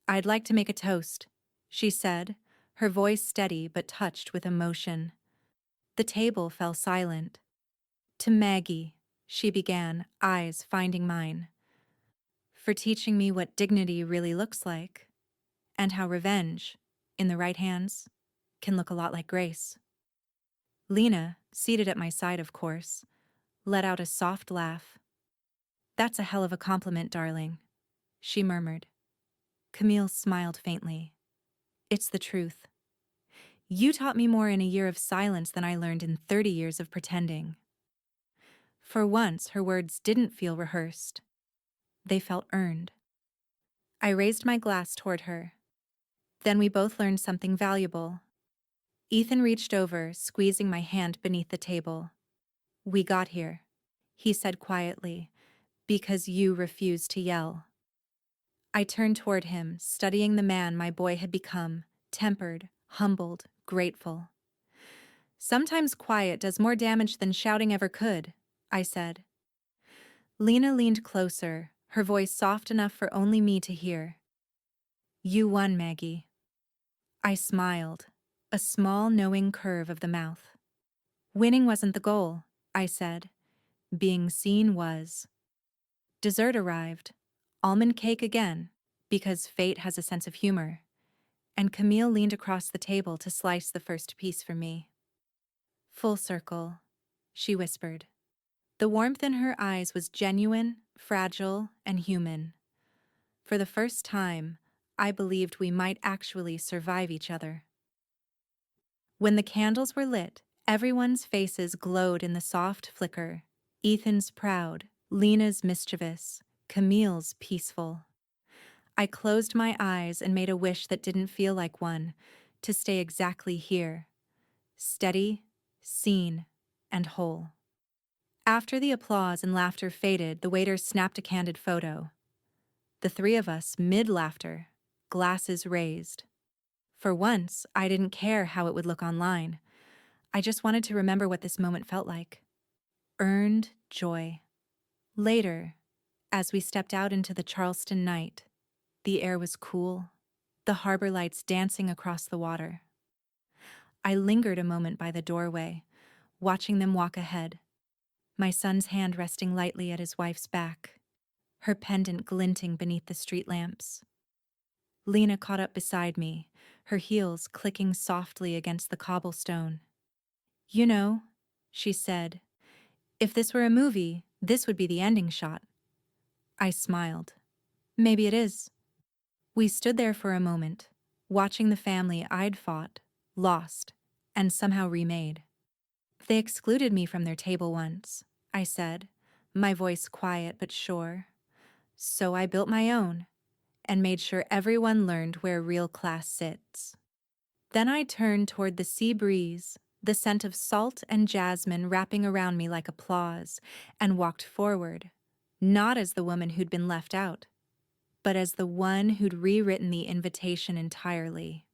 I'd like to make a toast, she said, her voice steady but touched with emotion. The table fell silent. To Maggie, she began, eyes finding mine. For teaching me what dignity really looks like, and how revenge, in the right hands, can look a lot like grace. Lena, seated at my side of course, let out a soft laugh. That's a hell of a compliment, darling, she murmured. Camille smiled faintly. It's the truth. You taught me more in a year of silence than I learned in 30 years of pretending. For once, her words didn't feel rehearsed. They felt earned. I raised my glass toward her. Then we both learned something valuable. Ethan reached over, squeezing my hand beneath the table. We got here, he said quietly, because you refused to yell. I turned toward him, studying the man my boy had become, tempered, humbled, grateful. Sometimes quiet does more damage than shouting ever could, I said. Lena leaned closer, her voice soft enough for only me to hear. You won, Maggie. I smiled, a small knowing curve of the mouth. Winning wasn't the goal, I said. Being seen was. Dessert arrived. Almond cake again, because fate has a sense of humor. And Camille leaned across the table to slice the first piece for me. Full circle, she whispered. The warmth in her eyes was genuine, fragile, and human. For the first time, I believed we might actually survive each other. When the candles were lit, everyone's faces glowed in the soft flicker. Ethan's proud, Lena's mischievous, Camille's peaceful. I closed my eyes and made a wish that didn't feel like one, to stay exactly here, steady, seen, and whole. After the applause and laughter faded, the waiter snapped a candid photo. The three of us, mid-laughter, glasses raised. For once, I didn't care how it would look online. I just wanted to remember what this moment felt like. Earned joy. Later, as we stepped out into the Charleston night, the air was cool, the harbor lights dancing across the water. I lingered a moment by the doorway, watching them walk ahead, my son's hand resting lightly at his wife's back, her pendant glinting beneath the street lamps. Lena caught up beside me, her heels clicking softly against the cobblestone. "You know," she said, "if this were a movie, this would be the ending shot." I smiled. "Maybe it is." We stood there for a moment, watching the family I'd fought, lost, and somehow remade. "They excluded me from their table once," I said, my voice quiet but sure. "So I built my own, and made sure everyone learned where real class sits." Then I turned toward the sea breeze, the scent of salt and jasmine wrapping around me like applause, and walked forward, not as the woman who'd been left out, but as the one who'd rewritten the invitation entirely.